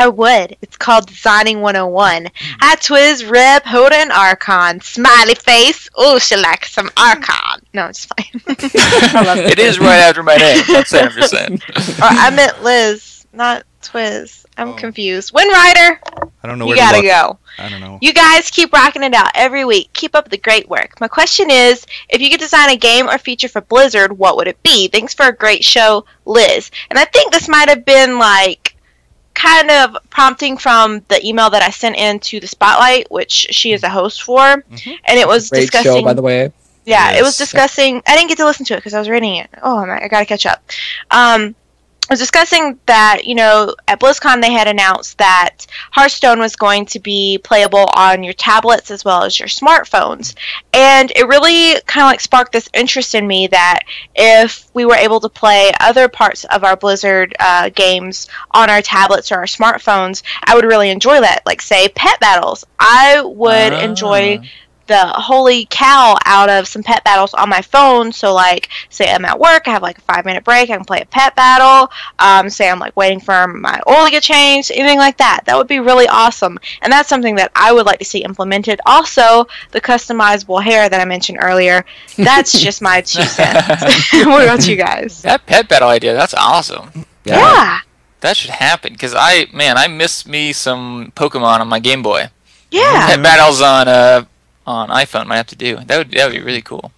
I would. It's called Designing 101. Hi, Twiz, Rip, Hoda, and Archon. Smiley face. Oh, she likes some Archon. No, it's fine. I love It is right after my name. I'm just saying. Or I meant Liz, not Twiz. I'm confused. Windrider! I don't know You where to gotta look. go. I don't know. You guys keep rocking it out every week. Keep up the great work. My question is, if you could design a game or feature for Blizzard, what would it be? Thanks for a great show, Liz. And I think this might have been like kind of prompting from the email that I sent in to the Spotlight, which she is a host for. And it was Great discussing show, by the way. Yeah, it was discussing. I didn't get to listen to it because I was reading it. Oh, I gotta catch up. I was discussing that, at BlizzCon they had announced that Hearthstone was going to be playable on your tablets as well as your smartphones. And it really kind of like sparked this interest in me that if we were able to play other parts of our Blizzard games on our tablets or our smartphones, I would really enjoy that. Like, say, pet battles. I would enjoy the holy cow out of some pet battles on my phone. So like, say I'm at work, I have like a 5-minute break, I can play a pet battle. Say I'm like waiting for my oil to get changed, anything like that. That would be really awesome. And that's something that I would like to see implemented. Also, the customizable hair that I mentioned earlier, that's just my 2 cents. What about you guys? That pet battle idea, that's awesome. Yeah. That should happen, because I miss me some Pokemon on my Game Boy. Yeah. Pet battles on iPhone might have to do. That would be really cool.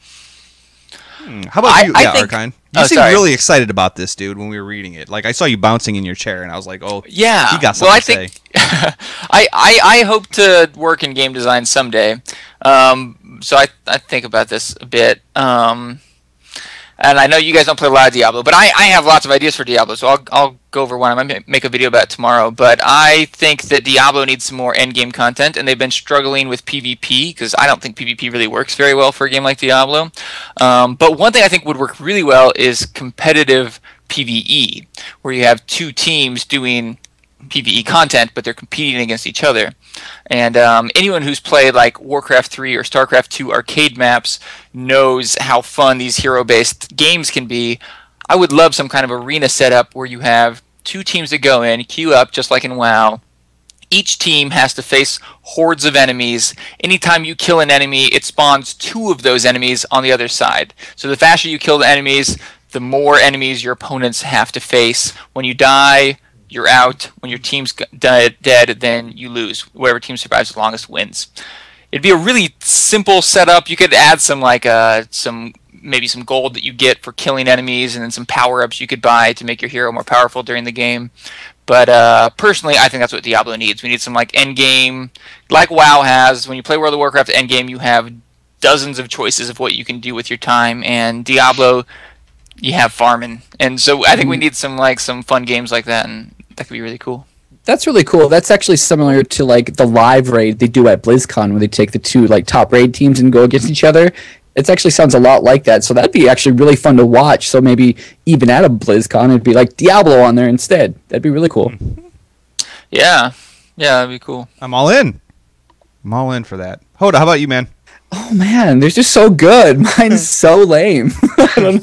How about you, I think, Archon? You seemed really excited about this, dude, when we were reading it. Like, I saw you bouncing in your chair, and I was like, oh, yeah. he got something to say. I hope to work in game design someday. So I think about this a bit. And I know you guys don't play a lot of Diablo, but I have lots of ideas for Diablo, so I'll go over one. I might make a video about it tomorrow. But I think that Diablo needs some more endgame content, and they've been struggling with PvP, because I don't think PvP really works very well for a game like Diablo. But one thing I think would work really well is competitive PvE, where you have 2 teams doing PvE content, but they're competing against each other. And anyone who's played like Warcraft 3 or StarCraft 2 arcade maps knows how fun these hero-based games can be. I would love some kind of arena setup where you have 2 teams that go in, queue up just like in WoW. Each team has to face hordes of enemies. Anytime you kill an enemy, it spawns 2 of those enemies on the other side. So the faster you kill the enemies, the more enemies your opponents have to face. When you die, you're out. When your team's dead, then you lose. Whoever team survives the longest wins. It'd be a really simple setup. You could add some maybe some gold that you get for killing enemies, and then some power-ups you could buy to make your hero more powerful during the game. But personally, I think that's what Diablo needs. We need some like end game, like WoW has. When you play World of Warcraft end game, you have dozens of choices of what you can do with your time, and Diablo, you have farming. And so I think we need some fun games like that, and that could be really cool. That's really cool. That's actually similar to like the live raid they do at BlizzCon, where they take the 2 like top raid teams and go against each other. It actually sounds a lot like that. So that'd be actually really fun to watch. So maybe even at a BlizzCon, it'd be like Diablo on there instead. That'd be really cool. Yeah, that'd be cool. I'm all in. I'm all in for that. Hoda, how about you, man? Oh man, they're just so good. Mine's so lame. I don't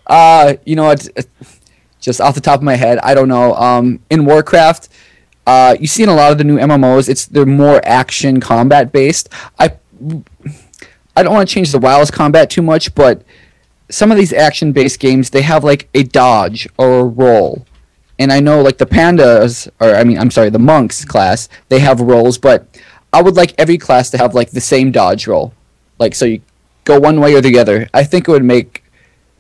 know. You know what? Just off the top of my head, I don't know. In Warcraft, you see in a lot of the new MMOs, they're more action combat based. I don't want to change the WoW's combat too much, but some of these action based games, they have like a dodge or a roll. And I know like the pandas, the monks class, they have rolls, but I would like every class to have like the same dodge roll. Like, so you go one way or the other. I think it would make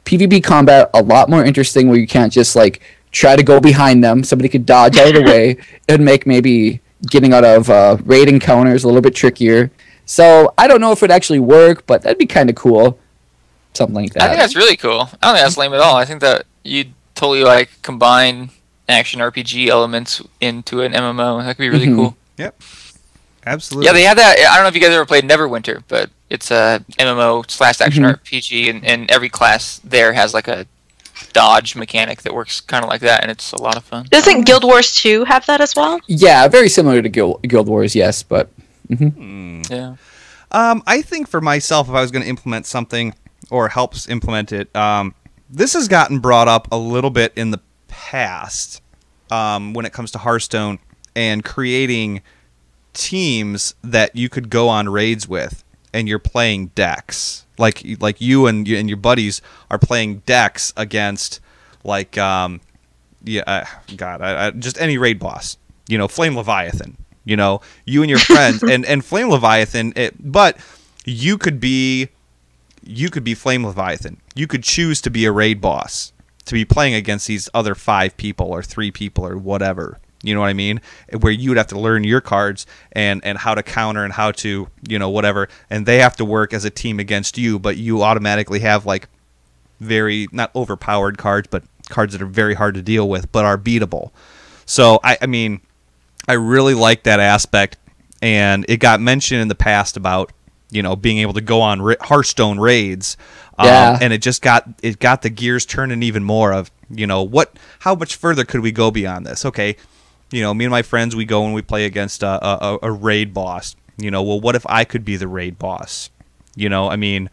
PvP combat a lot more interesting, where you can't just like try to go behind them. Somebody could dodge out of the way. It would make maybe getting out of raid encounters a little bit trickier. So I don't know if it would actually work, but that'd be kind of cool. Something like that. I think that's really cool. I don't think that's lame at all. I think that you'd totally like combine action RPG elements into an MMO. That could be really cool. Yep. Absolutely. Yeah, they have that. I don't know if you guys ever played Neverwinter, but it's a MMO/action RPG, and every class there has like a dodge mechanic that works kind of like that, and it's a lot of fun. Doesn't Guild Wars 2 have that as well? Yeah, very similar to Guild Wars, yes, but... Yeah. I think for myself, if I was going to implement something or helps implement it, this has gotten brought up a little bit in the past. when it comes to Hearthstone and creating teams that you could go on raids with, and you're playing decks like you and your buddies are playing decks against just any raid boss, Flame Leviathan, you and your friends and Flame Leviathan, but you could be Flame Leviathan. You could choose to be a raid boss, to be playing against these other 5 people or 3 people or whatever. You know what I mean? Where you would have to learn your cards and how to counter and how to, whatever. And they have to work as a team against you, but you automatically have very, not overpowered cards, but cards that are very hard to deal with, but are beatable. So, I mean, I really like that aspect. And it got mentioned in the past about, being able to go on Hearthstone raids. And it got the gears turning even more of, how much further could we go beyond this? Okay. Me and my friends, we go and we play against a raid boss. Well, what if I could be the raid boss? I mean,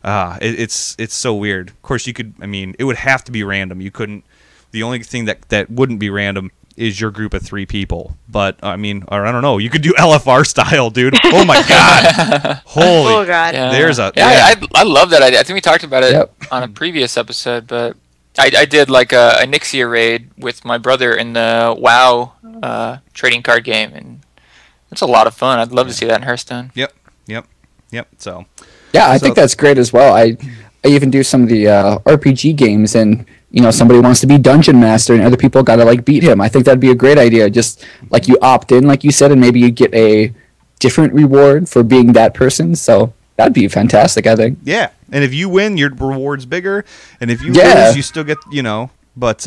it's so weird. Of course, you could. I mean, it would have to be random. You couldn't. The only thing that wouldn't be random is your group of 3 people. But I mean, or I don't know. You could do LFR style, dude. Oh my god! Holy, oh god! Yeah. There's a I love that idea. I think we talked about it on a previous episode, but. I did a Nixia raid with my brother in the WoW trading card game, and it's a lot of fun. I'd love to see that in Hearthstone. Yep. So yeah, I think that's great as well. I even do some of the RPG games, and somebody wants to be dungeon master, and other people got to beat him. I think that'd be a great idea. Just you opt in, like you said, and maybe you get a different reward for being that person. So that'd be fantastic, I think. Yeah. And if you win, your reward's bigger. And if you lose, you still get, But,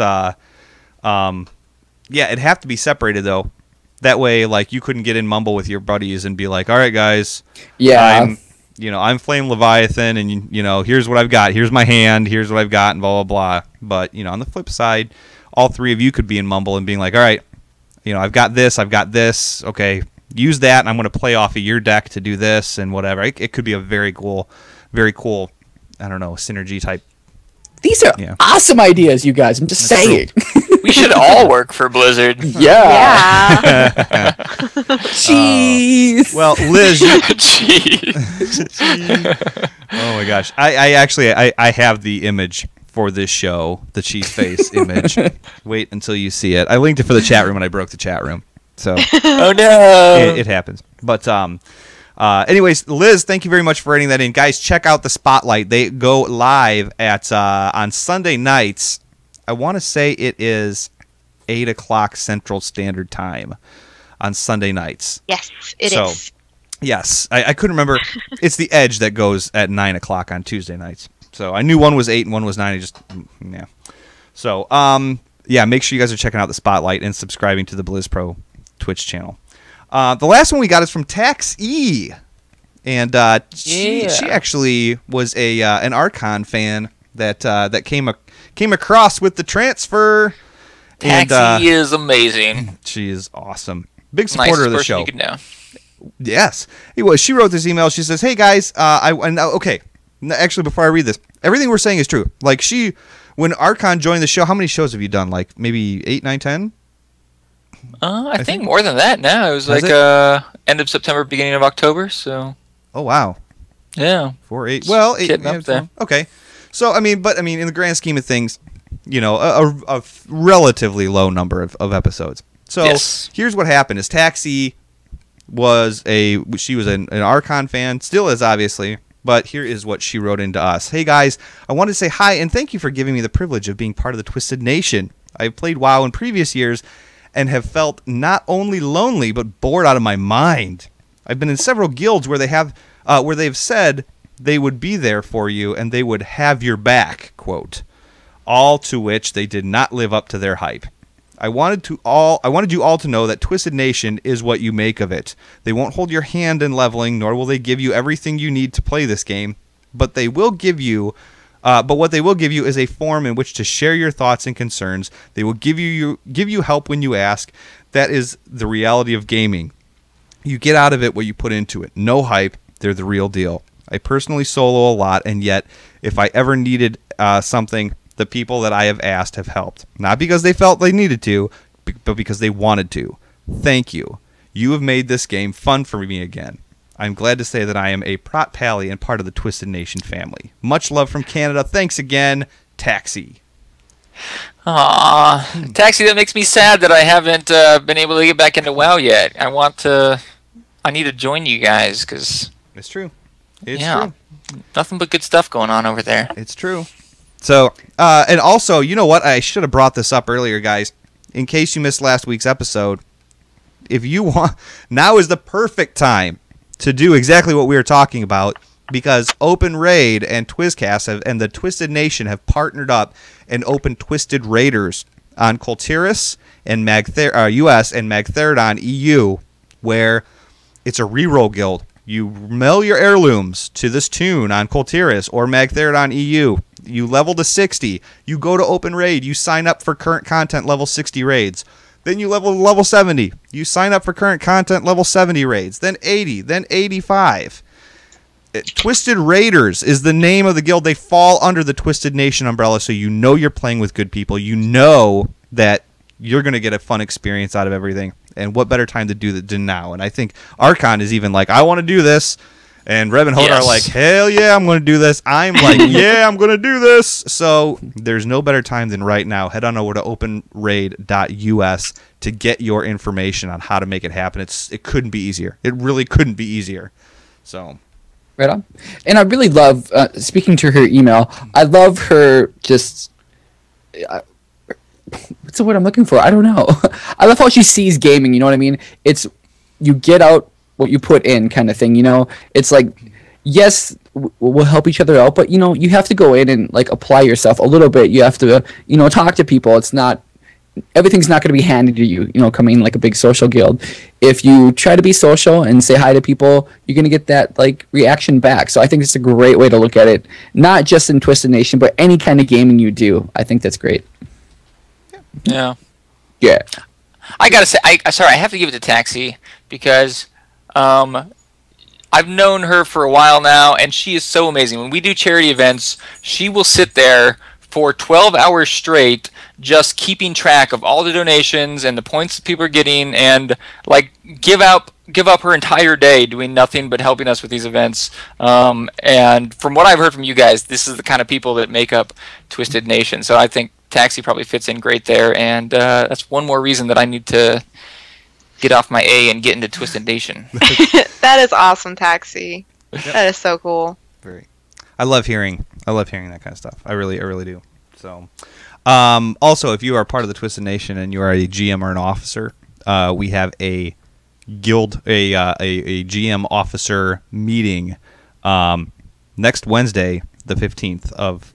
it'd have to be separated, though. That way, you couldn't get in Mumble with your buddies and be like, all right, guys. Yeah. I'm Flame Leviathan, and, here's what I've got. Here's my hand. Here's what I've got, and blah, blah, blah. But, on the flip side, all 3 of you could be in Mumble and being like, all right, I've got this. Okay, use that, and I'm going to play off of your deck to do this and whatever. It could be a very cool, I don't know, synergy type. These are awesome ideas, you guys. I'm just saying. We should all work for Blizzard. Yeah. Cheese. Well, Liz. Oh my gosh. I actually have the image for this show, the cheese face image. Wait until you see it. I linked it for the chat room and I broke the chat room. So oh no. It happens. But anyways, Liz, thank you very much for writing that in. Guys, check out the Spotlight. They go live at on Sunday nights. I want to say it is 8 o'clock Central Standard Time on Sunday nights. Yes, it is. Yes, I couldn't remember. It's the Edge that goes at 9 o'clock on Tuesday nights. So I knew one was 8 and one was 9. So make sure you guys are checking out the Spotlight and subscribing to the Blizz Pro Twitch channel. The last one we got is from Tax E, and she actually was an Archon fan that came across with the transfer. Taxi is amazing. She is awesome. Big supporter of the show. You could know. Yes, he was. She wrote this email. She says, "Hey guys, okay. Actually, before I read this, everything we're saying is true. When Archon joined the show, how many shows have you done? Maybe 8, 9, 10? I think more than that now. It was end of September, beginning of October. So. Oh wow. Yeah. 4, 8. Well, 8. Getting up there. Okay. So in the grand scheme of things, a relatively low number of episodes. So here's what happened: is Taxi was an Archon fan, still is obviously. But here is what she wrote into us. Hey guys, I wanted to say hi and thank you for giving me the privilege of being part of the Twisted Nation. I've played WoW in previous years and have felt not only lonely but bored out of my mind. I've been in several guilds where they've said they would be there for you and they would have your back, quote. All to which they did not live up to their hype. I wanted you all to know that Twisted Nation is what you make of it. They won't hold your hand in leveling, nor will they give you everything you need to play this game, but they will give you what they will give you is a forum in which to share your thoughts and concerns. They will give you help when you ask. That is the reality of gaming. You get out of it what you put into it. No hype. They're the real deal. I personally solo a lot, and yet if I ever needed something, the people that I have asked have helped. Not because they felt they needed to, but because they wanted to. Thank you. You have made this game fun for me again. I'm glad to say that I am a Prot Pally and part of the Twisted Nation family. Much love from Canada. Thanks again, Taxi. Aw, Taxi, that makes me sad that I haven't been able to get back into WoW yet. I need to join you guys, because... It's true. It's true. Nothing but good stuff going on over there. It's true. So, and also, you know what? I should have brought this up earlier, guys. In case you missed last week's episode, if you want, now is the perfect time to do exactly what we were talking about, because Open Raid and TwizzCast and the Twisted Nation have partnered up and opened Twisted Raiders on Coltiris and US and Magtheridon EU, where it's a reroll guild. You mail your heirlooms to this tune on Coltiris or Magtheridon EU. You level to 60. You go to Open Raid. You sign up for current content level 60 raids. Then you level to level 70. You sign up for current content level 70 raids. Then 80. Then 85. Twisted Raiders is the name of the guild. They fall under the Twisted Nation umbrella, so you know you're playing with good people. You know that you're going to get a fun experience out of everything. And what better time to do that than now? And I think Archon is even like, I want to do this. And Reb and Hoda are like, hell yeah, I'm going to do this. I'm like, yeah, I'm going to do this. So there's no better time than right now. Head on over to openraid.us to get your information on how to make it happen. It couldn't be easier. It really couldn't be easier. So... Right on. And I really love, speaking to her email, I love her just, what's the word I'm looking for? I don't know. I love how she sees gaming, you know what I mean? It's, you get out what you put in kind of thing, you know? It's like, yes, we'll help each other out, but, you know, you have to go in and, like, apply yourself a little bit. You have to, you know, talk to people. It's not, everything's not going to be handed to you, you know, coming like a big social guild. If you try to be social and say hi to people, you're going to get that like reaction back. So I think it's a great way to look at it, not just in Twisted Nation, but any kind of gaming you do. I think that's great. Yeah. Yeah. I gotta say, I have to give it to Taxi, because I've known her for a while now, and she is so amazing. When we do charity events, she will sit there for 12 hours straight, just keeping track of all the donations and the points that people are getting, and like give up her entire day doing nothing but helping us with these events. And from what I've heard from you guys, this is the kind of people that make up Twisted Nation. So I think Taxi probably fits in great there, and that's one more reason that I need to get off my A and get into Twisted Nation. That is awesome, Taxi. That is so cool. Very. I love hearing that kind of stuff. I really do. So, also, if you are part of the Twisted Nation and you are a GM or an officer, we have a guild, a GM officer meeting next Wednesday, the 15th of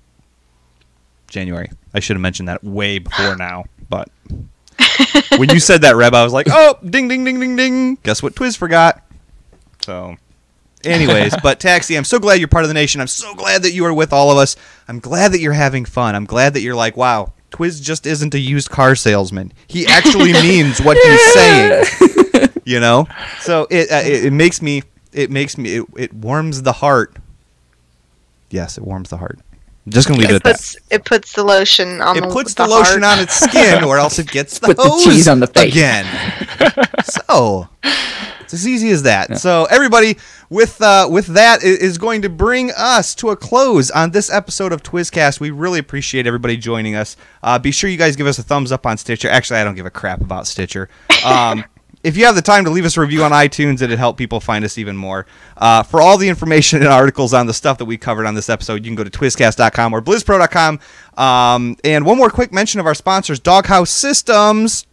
January. I should have mentioned that way before now, but when you said that, Reb, I was like, oh, ding, ding, ding, ding, ding. Guess what Twiz forgot? So... Anyways, but Taxi, I'm so glad you're part of the nation. I'm so glad that you are with all of us. I'm glad that you're having fun. I'm glad that you're like, wow, Twiz just isn't a used car salesman. He actually means what he's saying. You know? So it warms the heart. Yes, it warms the heart. I'm just gonna leave it at that. It puts the lotion on. It puts the lotion on its skin, or else it gets the Put hose the cheese on the face again. So it's as easy as that. Yeah. So everybody, with that is going to bring us to a close on this episode of TwizzCast. We really appreciate everybody joining us. Be sure you guys give us a thumbs up on Stitcher. Actually, I don't give a crap about Stitcher. If you have the time to leave us a review on iTunes, it'd help people find us even more. For all the information and articles on the stuff that we covered on this episode, you can go to TwizzCast.com or BlizzPro.com. And one more quick mention of our sponsors, Doghouse Systems.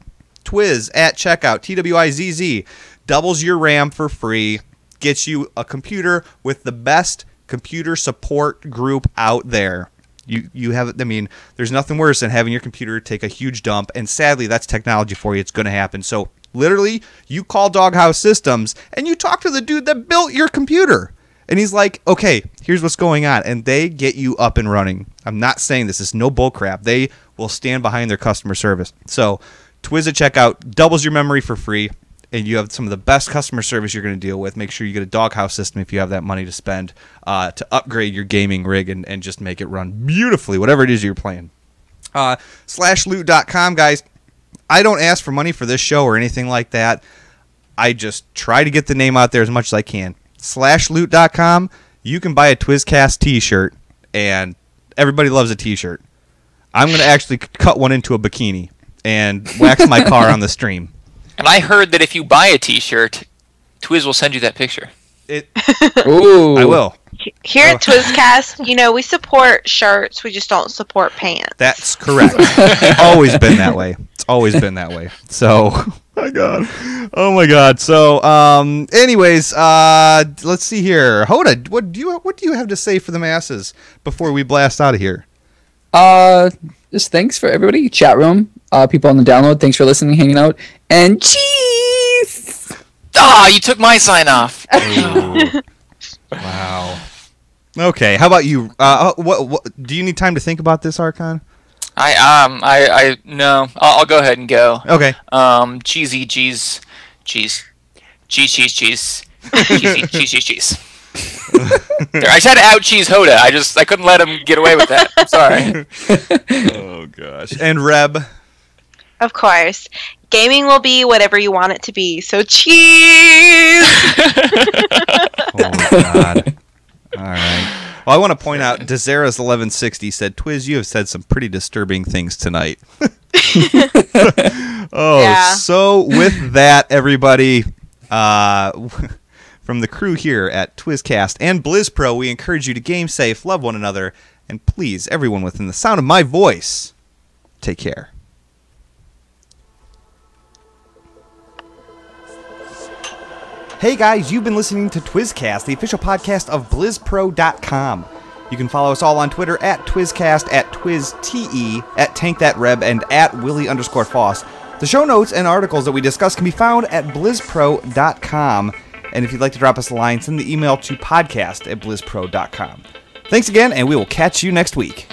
Twiz at checkout, TWIZZ, doubles your RAM for free, gets you a computer with the best computer support group out there. You have, I mean, there's nothing worse than having your computer take a huge dump, and sadly, that's technology for you. It's going to happen. So literally, you call Doghouse Systems, and you talk to the dude that built your computer. And he's like, okay, here's what's going on. And they get you up and running. I'm not saying this is no bullcrap. They will stand behind their customer service. So Twiz at checkout doubles your memory for free, and you have some of the best customer service you're going to deal with. Make sure you get a Doghouse system if you have that money to spend to upgrade your gaming rig and just make it run beautifully, whatever it is you're playing. /loot.com, guys. I don't ask for money for this show or anything like that. I just try to get the name out there as much as I can. /loot.com, you can buy a TwizzCast t-shirt, and everybody loves a t-shirt. I'm going to actually cut one into a bikini and wax my car on the stream. And I heard that if you buy a t-shirt, Twizz will send you that picture. Ooh. I will. Here at TwizzCast, we support shirts. We just don't support pants. That's correct. Always been that way. It's always been that way. So, oh my god. So, anyways, let's see here. Hoda, what do you have to say for the masses before we blast out of here? Just thanks for everybody. Chat room, people on the download. Thanks for listening, hanging out, and cheese. You took my sign off. Wow. Okay, how about you? What do you need time to think about this, Archon? No. I'll go ahead and go. Okay. Cheesy cheese. Cheese. Cheese. There, I tried to out cheese Hoda. I couldn't let him get away with that. I'm sorry. Oh gosh. And Reb. Of course. Gaming will be whatever you want it to be. So cheese. Oh my god. All right. Well, I want to point out, Desera's 1160 said, "Twizz, you have said some pretty disturbing things tonight." So with that, everybody, from the crew here at TwizzCast and BlizzPro, we encourage you to game safe, love one another, and please, everyone within the sound of my voice, take care. Hey guys, you've been listening to TwizzCast, the official podcast of BlizzPro.com. You can follow us all on Twitter at TwizzCast, at TwizzTE, at TankThatReb, and at Willie_Foss. The show notes and articles that we discuss can be found at BlizzPro.com. And if you'd like to drop us a line, send the email to podcast@BlizzPro.com. Thanks again, and we will catch you next week.